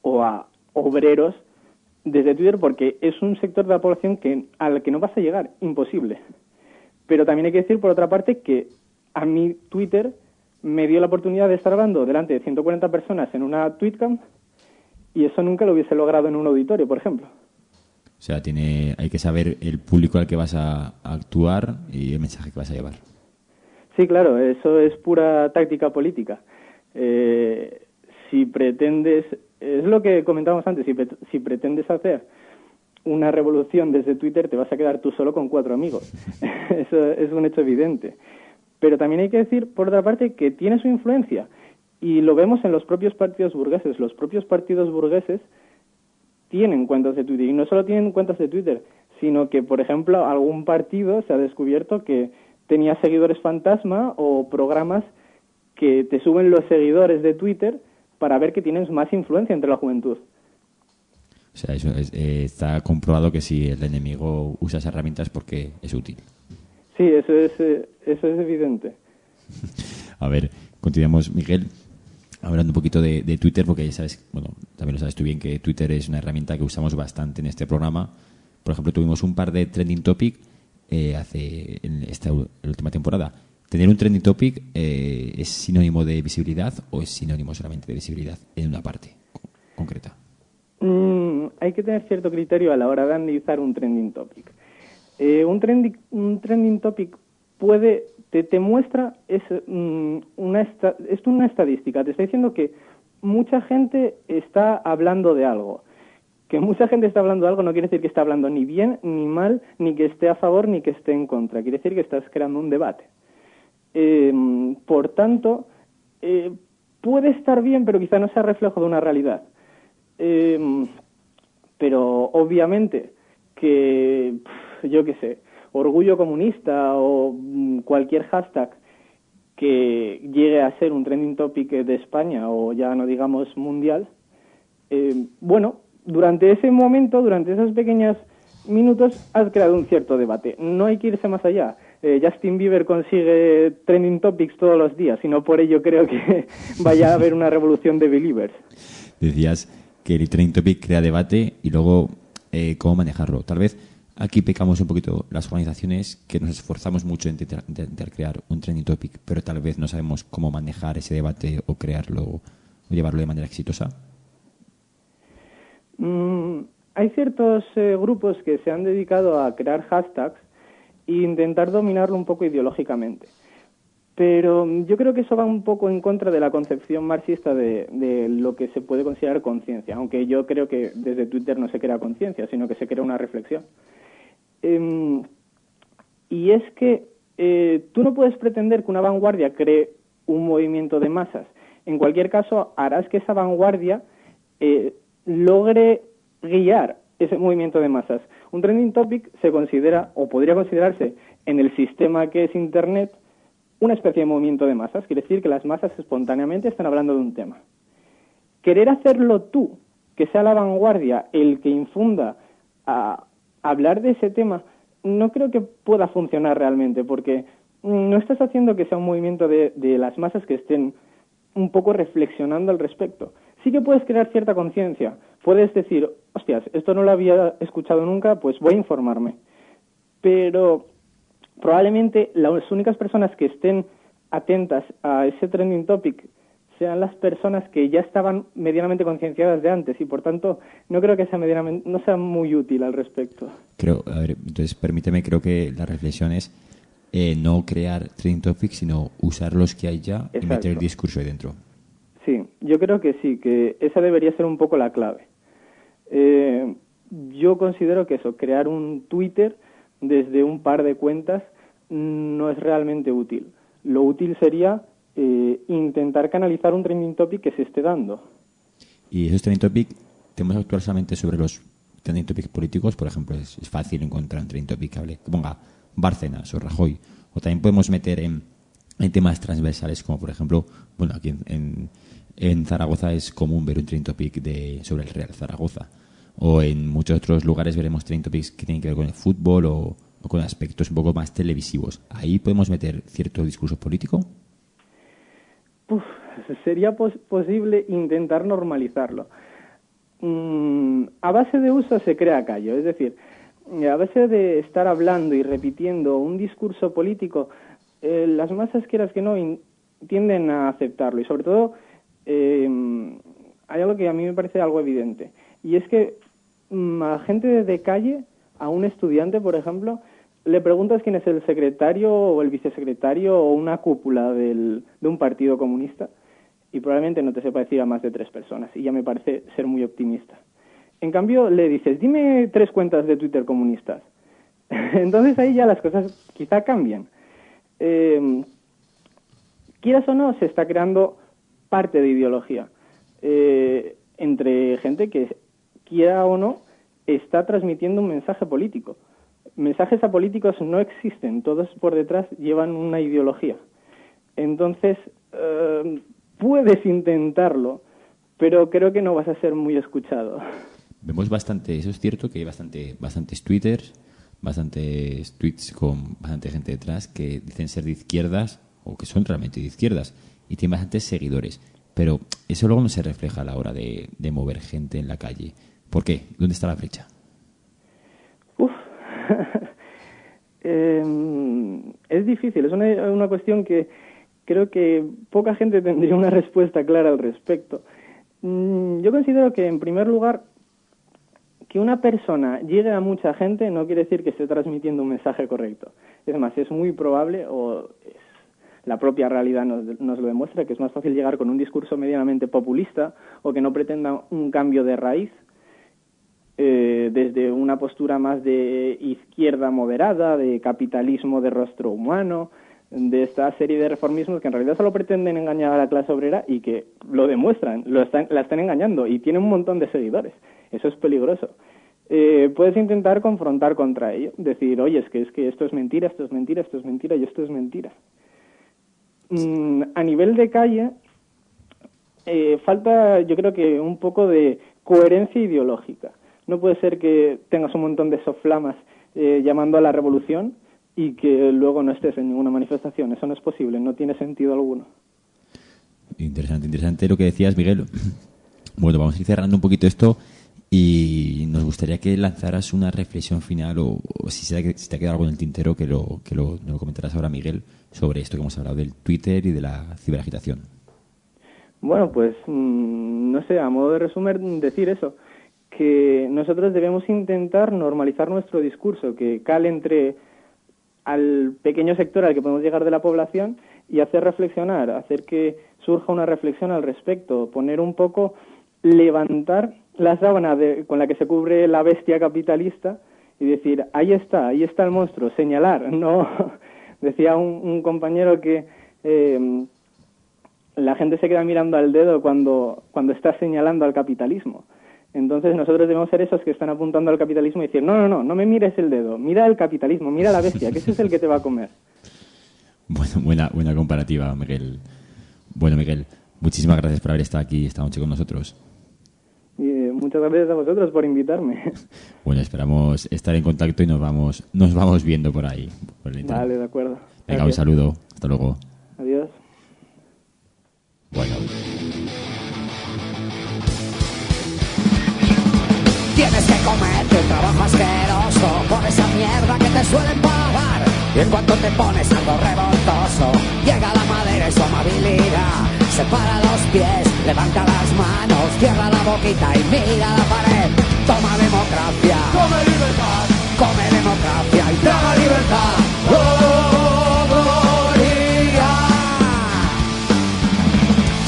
o a obreros desde Twitter, porque es un sector de la población al que no vas a llegar, imposible. Pero también hay que decir, por otra parte, que a mí Twitter me dio la oportunidad de estar hablando delante de 140 personas en una tweetcam, y eso nunca lo hubiese logrado en un auditorio, por ejemplo. O sea, hay que saber el público al que vas a actuar y el mensaje que vas a llevar. Sí, claro, eso es pura táctica política. Si pretendes, es lo que comentábamos antes, si pretendes hacer una revolución desde Twitter, te vas a quedar tú solo con 4 amigos. Eso es un hecho evidente. Pero también hay que decir, por otra parte, que tiene su influencia. Y lo vemos en los propios partidos burgueses. Los propios partidos burgueses tienen cuentas de Twitter. Y no solo tienen cuentas de Twitter, sino que, por ejemplo, algún partido se ha descubierto que tenía seguidores fantasma o programas que te suben los seguidores de Twitter para ver que tienes más influencia entre la juventud. O sea, eso está comprobado que si el enemigo usa esas herramientas porque es útil. Sí, eso es evidente. A ver, continuamos, Miguel, hablando un poquito de Twitter, porque ya sabes, bueno, también lo sabes tú bien, que Twitter es una herramienta que usamos bastante en este programa. Por ejemplo, tuvimos un par de trending topic en esta última temporada. ¿Tener un trending topic es sinónimo de visibilidad o es sinónimo solamente de visibilidad en una parte concreta? Hay que tener cierto criterio a la hora de analizar un trending topic. Un trending topic te muestra una estadística. Te está diciendo que mucha gente está hablando de algo. Que mucha gente está hablando de algo no quiere decir que está hablando ni bien, ni mal, ni que esté a favor, ni que esté en contra. Quiere decir que estás creando un debate. Por tanto, puede estar bien, pero quizá no sea reflejo de una realidad. Pero obviamente que, yo qué sé, orgullo comunista o cualquier hashtag que llegue a ser un trending topic de España o ya no digamos mundial, bueno, durante ese momento, durante esos pequeños minutos, has creado un cierto debate. No hay que irse más allá. Justin Bieber consigue trending topics todos los días y no por ello creo que vaya a haber una revolución de believers. Decías que el trending topic crea debate y luego cómo manejarlo. Tal vez aquí pecamos un poquito las organizaciones que nos esforzamos mucho en intentar crear un trending topic, pero tal vez no sabemos cómo manejar ese debate o crearlo o llevarlo de manera exitosa. Hay ciertos grupos que se han dedicado a crear hashtags e intentar dominarlo un poco ideológicamente. Pero yo creo que eso va un poco en contra de la concepción marxista de lo que se puede considerar conciencia, aunque yo creo que desde Twitter no se crea conciencia, sino que se crea una reflexión. Y es que tú no puedes pretender que una vanguardia cree un movimiento de masas. En cualquier caso, harás que esa vanguardia logre guiar ese movimiento de masas. Un trending topic se considera, o podría considerarse, en el sistema que es Internet, una especie de movimiento de masas. Quiere decir que las masas espontáneamente están hablando de un tema. Querer hacerlo tú, que sea la vanguardia el que infunda a hablar de ese tema, no creo que pueda funcionar realmente, porque no estás haciendo que sea un movimiento de las masas que estén un poco reflexionando al respecto. Sí que puedes crear cierta conciencia. Puedes decir, hostias, esto no lo había escuchado nunca, pues voy a informarme. Pero probablemente las únicas personas que estén atentas a ese trending topic sean las personas que ya estaban medianamente concienciadas de antes y por tanto no creo que sea no sea muy útil al respecto. Entonces permíteme, creo que la reflexión es no crear trending topics, sino usar los que hay ya. Exacto. Y meter el discurso ahí dentro. Sí, yo creo que sí, que esa debería ser un poco la clave. Yo considero que eso, crear un Twitter desde un par de cuentas no es realmente útil. Lo útil sería intentar canalizar un trending topic que se esté dando. Y esos trending topics, ¿tenemos que actuar solamente sobre los trending topics políticos? Por ejemplo, es fácil encontrar un trending topic que ponga Bárcenas o Rajoy. O también podemos meter en temas transversales, como por ejemplo, bueno, aquí en Zaragoza es común ver un trending topic sobre el Real Zaragoza. O en muchos otros lugares veremos trending topics que tienen que ver con el fútbol o con aspectos un poco más televisivos. ¿Ahí podemos meter cierto discurso político? Sería posible intentar normalizarlo. A base de uso se crea callo. Es decir, a base de estar hablando y repitiendo un discurso político, las masas, quieras que no, tienden a aceptarlo. Y sobre todo, hay algo que a mí me parece algo evidente. Y es que a gente de calle, a un estudiante, por ejemplo, le preguntas quién es el secretario o el vicesecretario o una cúpula de un partido comunista y probablemente no te sepa decir a más de 3 personas. Y ya me parece ser muy optimista. En cambio, le dices, dime 3 cuentas de Twitter comunistas. Entonces ahí ya las cosas quizá cambian. Quieras o no, se está creando parte de ideología entre gente que, quiera o no, está transmitiendo un mensaje político. Mensajes apolíticos no existen, todos por detrás llevan una ideología. Entonces, puedes intentarlo, pero creo que no vas a ser muy escuchado. Vemos bastante, eso es cierto, que hay bastantes twitters, bastantes tweets con bastante gente detrás que dicen ser de izquierdas o que son realmente de izquierdas y tienen bastantes seguidores. Pero eso luego no se refleja a la hora de mover gente en la calle. ¿Por qué? ¿Dónde está la brecha? Es difícil, es una cuestión que creo que poca gente tendría una respuesta clara al respecto. Yo considero que, en primer lugar, que una persona llegue a mucha gente no quiere decir que esté transmitiendo un mensaje correcto. Es más, es muy probable, o la propia realidad nos lo demuestra, que es más fácil llegar con un discurso medianamente populista o que no pretenda un cambio de raíz, desde una postura más de izquierda moderada, de capitalismo de rostro humano, de esta serie de reformismos que en realidad solo pretenden engañar a la clase obrera y que lo demuestran, la están engañando y tienen un montón de seguidores. Eso es peligroso. Puedes intentar confrontar contra ello, decir, oye, es que esto es mentira, esto es mentira, esto es mentira y esto es mentira. A nivel de calle, falta, yo creo que un poco de coherencia ideológica. No puede ser que tengas un montón de soflamas llamando a la revolución y que luego no estés en ninguna manifestación. Eso no es posible, no tiene sentido alguno. Interesante lo que decías, Miguel. Bueno, vamos a ir cerrando un poquito esto y nos gustaría que lanzaras una reflexión final o si te ha quedado algo en el tintero que nos lo comentarás ahora, Miguel, sobre esto que hemos hablado del Twitter y de la ciberagitación. Bueno, pues no sé, a modo de resumen, decir eso, que nosotros debemos intentar normalizar nuestro discurso, que cale entre al pequeño sector al que podemos llegar de la población y hacer reflexionar, hacer que surja una reflexión al respecto, poner un poco, levantar la sábana con la que se cubre la bestia capitalista y decir, ahí está el monstruo, señalar, no. Decía un compañero que la gente se queda mirando al dedo cuando está señalando al capitalismo. Entonces nosotros debemos ser esos que están apuntando al capitalismo y decir, no me mires el dedo, mira el capitalismo, mira la bestia, que ese es el que te va a comer. Bueno, buena comparativa, Miguel. Bueno, Miguel, muchísimas gracias por haber estado aquí esta noche con nosotros. Y, muchas gracias a vosotros por invitarme. Bueno, esperamos estar en contacto y nos vamos viendo por ahí. Vale, de acuerdo. Venga, un saludo. Hasta luego. Adiós. Bueno. Tienes que comerte un trabajo asqueroso por esa mierda que te suelen pagar. Y en cuanto te pones algo revoltoso, llega la madera y su amabilidad. Separa los pies, levanta las manos, cierra la boquita y mira la pared. Toma democracia, come libertad, come democracia y traga libertad. ¡Oh, gloria!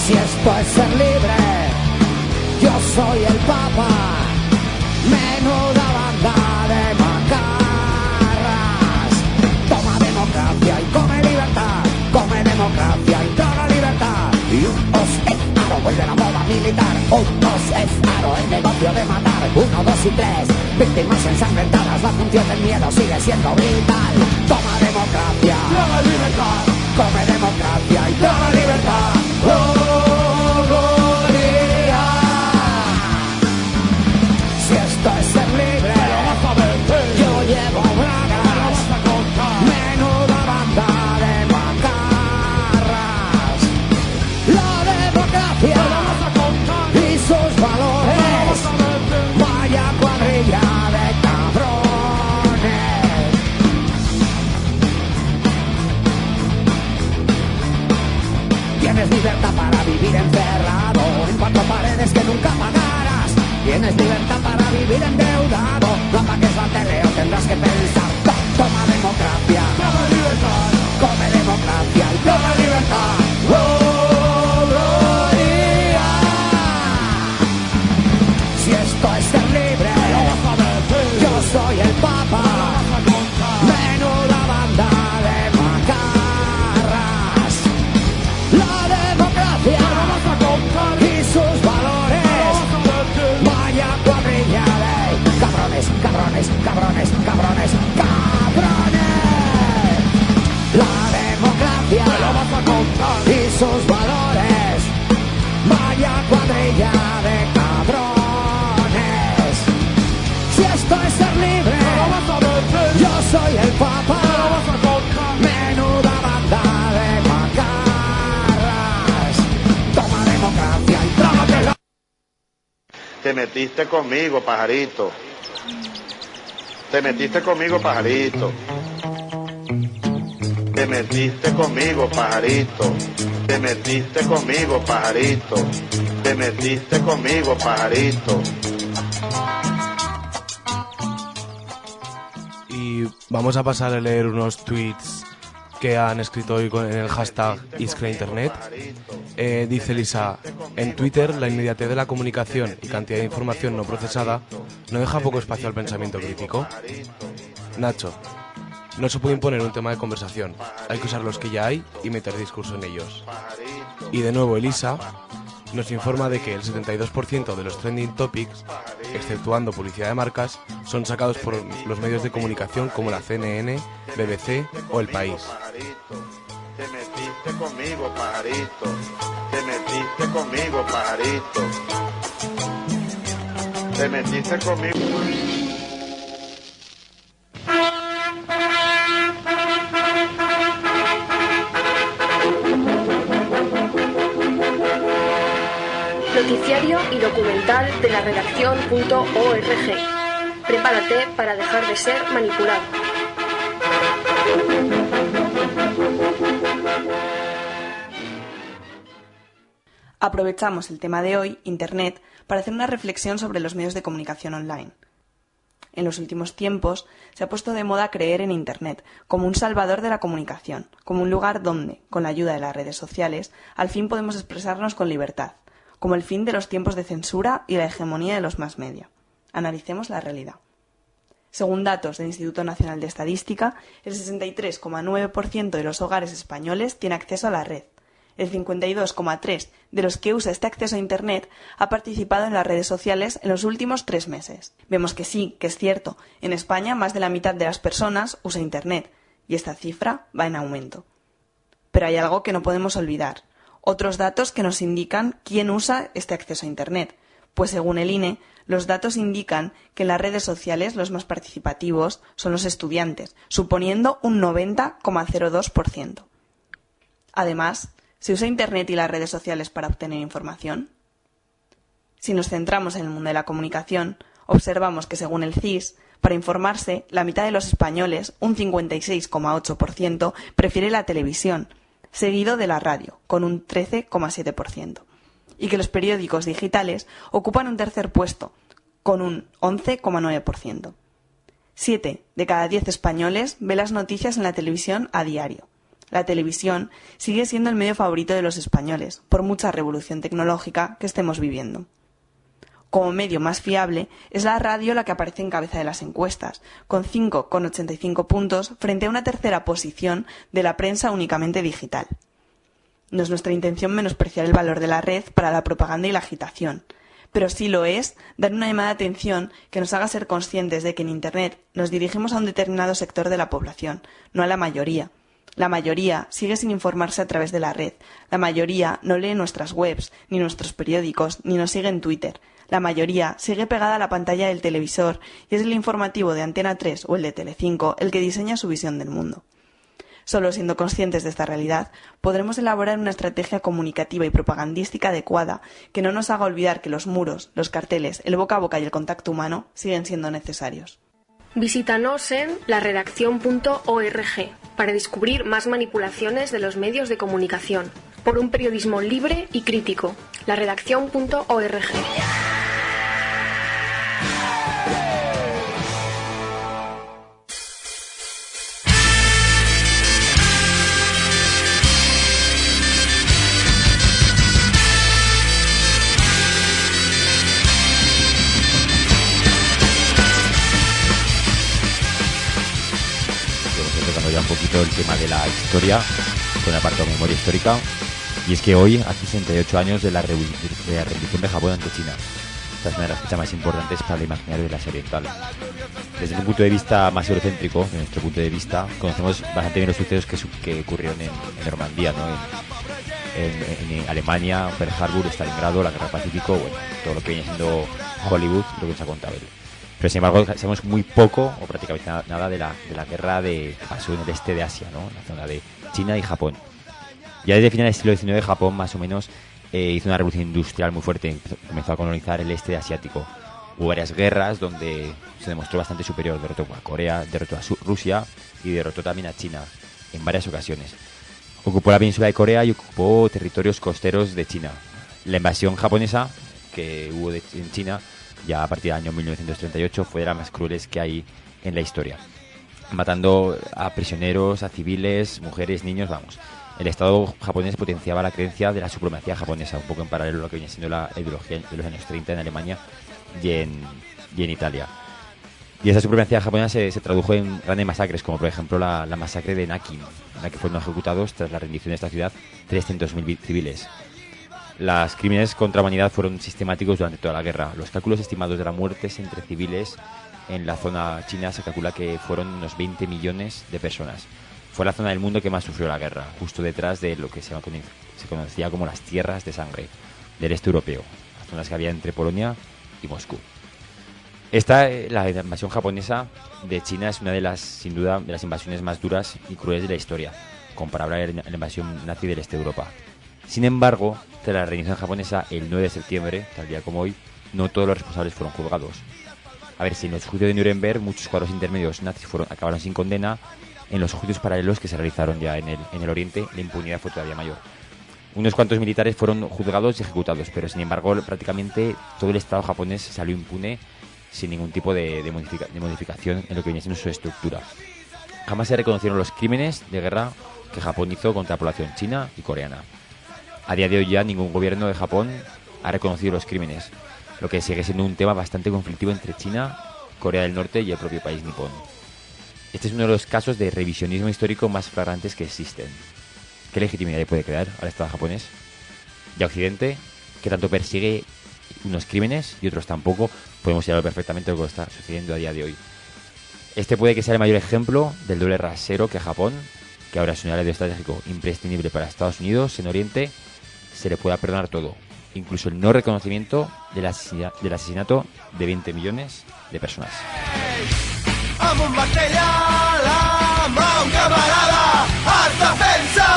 Si esto es ser libre, yo soy el Papa. Menuda banda de macarras. Toma democracia y come libertad. Come democracia y traga libertad. Y un os es aro, vuelve la moda militar. Un os es aro, el negocio de matar. 1, 2 y 3, víctimas ensangrentadas. La función del miedo sigue siendo vital. Toma democracia, traga libertad. Come democracia y traga libertad. ¡Oh, gloria! Si esto es ser libre, yo llevo bragas. Menuda banda de macarras. La democracia y sus valores. Vaya cuadrilla de cabrones. Tienes libertad para vivir encerrado en 4 paredes que nunca pagarás. Tienes libertad para vivir endeudado. No apagues la tele o tendrás que pensar. Toma democracia, toma libertad. Come democracia y toma libertad. ¡Oh, gloria! Si esto es ser libre, yo soy el Papa. Menuda banda de macarras. La democracia y sus valores. Vaya cuadrilla de cabrones, cabrones, cabrones, cabrones, cabrones. La democracia y sus valores. Vaya cuadrilla de cabrones. Si esto es ser libre, yo soy el Papa. Menuda banda de macarras. Toma democracia y trágatela. Te metiste conmigo, pajarito. Te metiste conmigo, pajarito. Te metiste conmigo, pajarito. Te metiste conmigo, pajarito. Te metiste conmigo, pajarito. Y vamos a pasar a leer unos tweets que han escrito hoy en el hashtag IskraInternet. Dice Lisa, en Twitter la inmediatez de la comunicación y cantidad de información no procesada no deja poco espacio al pensamiento crítico. Nacho, No se puede imponer un tema de conversación, hay que usar los que ya hay y meter discurso en ellos. Y de nuevo Elisa nos informa de que el 72% de los trending topics, exceptuando publicidad de marcas, son sacados por los medios de comunicación como la CNN, BBC o El País. Te metiste conmigo, pajarito. Te metiste conmigo, pajarito. Te metiste conmigo. Noticiario y documental de la redacción.org. Prepárate para dejar de ser manipulado. Aprovechamos el tema de hoy, Internet, para hacer una reflexión sobre los medios de comunicación online. En los últimos tiempos se ha puesto de moda creer en Internet como un salvador de la comunicación, como un lugar donde, con la ayuda de las redes sociales, al fin podemos expresarnos con libertad, como el fin de los tiempos de censura y la hegemonía de los mass media. Analicemos la realidad. Según datos del Instituto Nacional de Estadística, el 63,9% de los hogares españoles tiene acceso a la red. El 52,3% de los que usa este acceso a Internet ha participado en las redes sociales en los últimos 3 meses. Vemos que sí, que es cierto, en España más de la mitad de las personas usa Internet, y esta cifra va en aumento. Pero hay algo que no podemos olvidar. Otros datos que nos indican quién usa este acceso a Internet. Pues según el INE, los datos indican que en las redes sociales los más participativos son los estudiantes, suponiendo un 90,02%. Además, ¿se usa Internet y las redes sociales para obtener información? Si nos centramos en el mundo de la comunicación, observamos que según el CIS, para informarse, la mitad de los españoles, un 56,8%, prefiere la televisión, seguido de la radio, con un 13,7%, y que los periódicos digitales ocupan un tercer puesto, con un 11,9%. 7 de cada 10 españoles ve las noticias en la televisión a diario. La televisión sigue siendo el medio favorito de los españoles, por mucha revolución tecnológica que estemos viviendo. Como medio más fiable, es la radio la que aparece en cabeza de las encuestas, con 5,85 puntos frente a una tercera posición de la prensa únicamente digital. No es nuestra intención menospreciar el valor de la red para la propaganda y la agitación, pero sí lo es dar una llamada de atención que nos haga ser conscientes de que en Internet nos dirigimos a un determinado sector de la población, no a la mayoría. La mayoría sigue sin informarse a través de la red. La mayoría no lee nuestras webs, ni nuestros periódicos, ni nos sigue en Twitter. La mayoría sigue pegada a la pantalla del televisor y es el informativo de Antena 3 o el de Telecinco el que diseña su visión del mundo. Solo siendo conscientes de esta realidad, podremos elaborar una estrategia comunicativa y propagandística adecuada que no nos haga olvidar que los muros, los carteles, el boca a boca y el contacto humano siguen siendo necesarios. Visítanos en laredaccion.org para descubrir más manipulaciones de los medios de comunicación, por un periodismo libre y crítico. laredaccion.org. Ya un poquito el tema de la historia con el apartado de memoria histórica, y es que hoy, a 68 años de la rendición de Japón ante China. Esta es una de las fechas más importantes para el imaginario de la Asia Oriental. Desde un punto de vista más eurocéntrico, desde nuestro punto de vista, conocemos bastante bien los sucesos que ocurrieron en Normandía, ¿no? En Alemania, Pearl Harbor, Stalingrado, la Guerra del Pacífico, bueno, todo lo que viene siendo Hollywood, lo que nos ha contado él. Pero sin embargo sabemos muy poco o prácticamente nada de la guerra que pasó en el este de Asia, ¿no? La zona de China y Japón. Ya desde finales del siglo XIX Japón más o menos hizo una revolución industrial muy fuerte, comenzó a colonizar el este asiático. Hubo varias guerras donde se demostró bastante superior, derrotó a Corea, derrotó a Rusia y derrotó también a China en varias ocasiones. Ocupó la península de Corea y ocupó territorios costeros de China. La invasión japonesa que hubo en China ya a partir del año 1938 fue de las más crueles que hay en la historia, matando a prisioneros, a civiles, mujeres, niños, vamos. El Estado japonés potenciaba la creencia de la supremacía japonesa, un poco en paralelo a lo que viene siendo la ideología de los años 30 en Alemania y en Italia. Y esa supremacía japonesa se tradujo en grandes masacres, como por ejemplo la masacre de Nakin, en la que fueron ejecutados tras la rendición de esta ciudad 300.000 civiles. Los crímenes contra la humanidad fueron sistemáticos durante toda la guerra. Los cálculos estimados de las muertes entre civiles en la zona china se calcula que fueron unos 20 millones de personas. Fue la zona del mundo que más sufrió la guerra, justo detrás de lo que se conocía como las tierras de sangre del este europeo, las zonas que había entre Polonia y Moscú. La invasión japonesa de China es una de las, sin duda, de las invasiones más duras y crueles de la historia, comparable a la invasión nazi del este de Europa. Sin embargo, tras la rendición japonesa, el 9 de septiembre, tal día como hoy, no todos los responsables fueron juzgados. A ver, si en los juicios de Nuremberg muchos cuadros intermedios nazis acabaron sin condena, en los juicios paralelos que se realizaron ya en el Oriente, la impunidad fue todavía mayor. Unos cuantos militares fueron juzgados y ejecutados, pero sin embargo prácticamente todo el Estado japonés salió impune sin ningún tipo de modificación en lo que viene siendo su estructura. Jamás se reconocieron los crímenes de guerra que Japón hizo contra la población china y coreana. A día de hoy ya ningún gobierno de Japón ha reconocido los crímenes, lo que sigue siendo un tema bastante conflictivo entre China, Corea del Norte y el propio país nipón. Este es uno de los casos de revisionismo histórico más flagrantes que existen. ¿Qué legitimidad le puede crear al Estado japonés? Y a Occidente, que tanto persigue unos crímenes y otros tampoco, podemos saber perfectamente lo que está sucediendo a día de hoy. Este puede que sea el mayor ejemplo del doble rasero que Japón, que ahora es un aliado estratégico imprescindible para Estados Unidos en Oriente, se le pueda perdonar todo, incluso el no reconocimiento del asesinato de 20 millones de personas. Amb un martell a la mà, un camarada es defensa.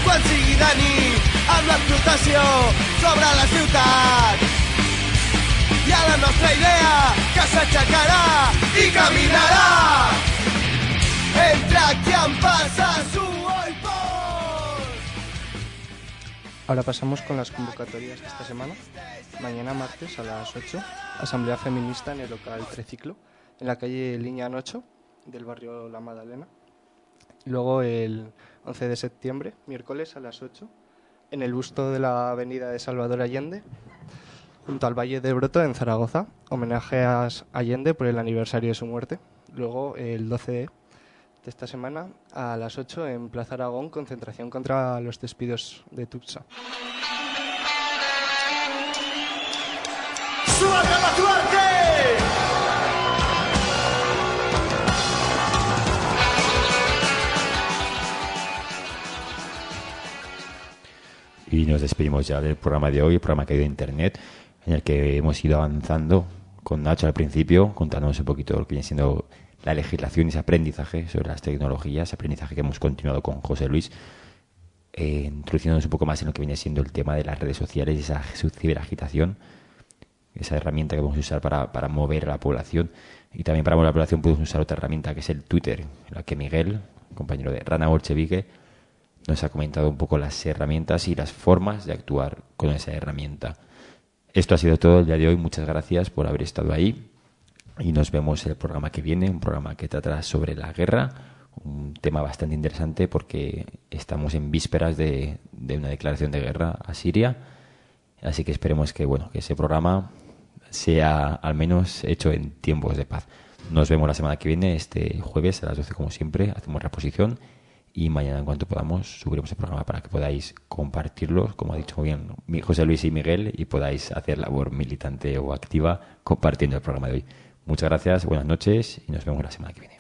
Quan sigui de nit, amb l'explotació sobre la ciutat. Hi ha la nostra idea que s'aixecarà i caminarà. Entre qui em passa su hoy por. Ahora pasamos con las convocatorias de esta semana. Mañana martes a las 8, Asamblea Feminista en el local Treciclo, en la calle Liñán 8 del barrio La Magdalena. Luego el 11 de septiembre, miércoles a las 8, en el busto de la avenida de Salvador Allende, junto al Valle de Broto en Zaragoza, homenaje a Allende por el aniversario de su muerte. Luego el 12 de esta semana a las 8 en Plaza Aragón, concentración contra los despidos de Tuxa. ¡Súbate a la suerte! Y nos despedimos ya del programa de hoy, el programa que ha ido de Internet, en el que hemos ido avanzando con Nacho al principio, contándonos un poquito lo que viene siendo la legislación y ese aprendizaje sobre las tecnologías, aprendizaje que hemos continuado con José Luis, introduciéndonos un poco más en lo que viene siendo el tema de las redes sociales y esa ciberagitación, esa herramienta que podemos usar para mover a la población. Y también para mover a la población podemos usar otra herramienta que es el Twitter, en la que Miguel, compañero de Rana Bolchevique, nos ha comentado un poco las herramientas y las formas de actuar con esa herramienta. Esto ha sido todo el día de hoy. Muchas gracias por haber estado ahí y nos vemos en el programa que viene, un programa que tratará sobre la guerra, un tema bastante interesante porque estamos en vísperas de una declaración de guerra a Siria, así que esperemos que ese programa sea al menos hecho en tiempos de paz. Nos vemos la semana que viene, este jueves a las 12 como siempre, hacemos reposición. Y mañana, en cuanto podamos, subiremos el programa para que podáis compartirlo, como ha dicho muy bien José Luis y Miguel, y podáis hacer labor militante o activa compartiendo el programa de hoy. Muchas gracias, buenas noches y nos vemos la semana que viene.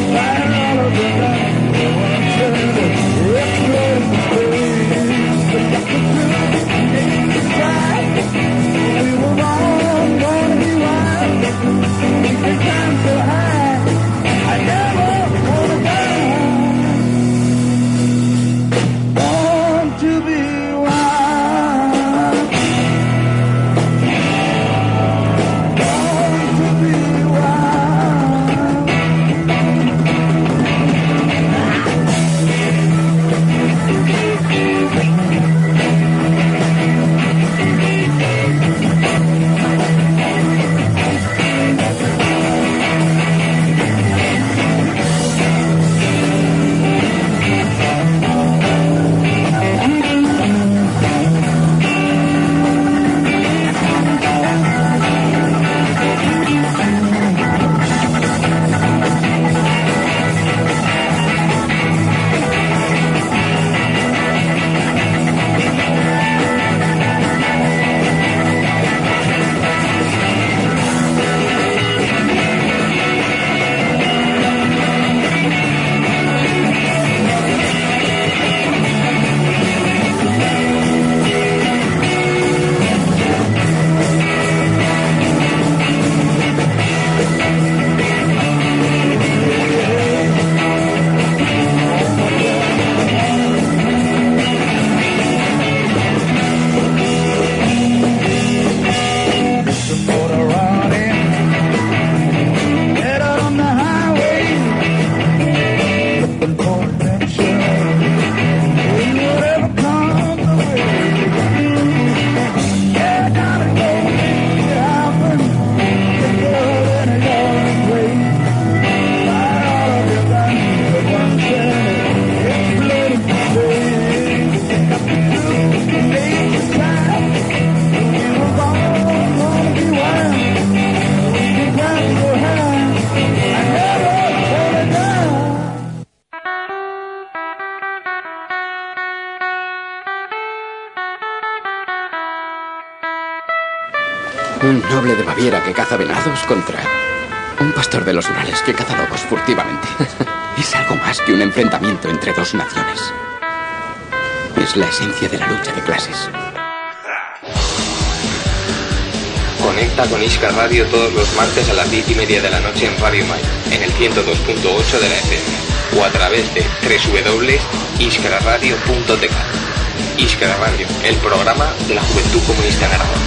Bye. Un noble de Baviera que caza venados contra un pastor de los Urales que caza lobos furtivamente. Es algo más que un enfrentamiento entre dos naciones. Es la esencia de la lucha de clases. Conecta con Iskra Radio todos los martes a las 10:30 de la noche en Radio Mai, en el 102.8 de la FM, o a través de www.iskraradio.tk. Iskra Radio, el programa de la Juventud Comunista en Aragón.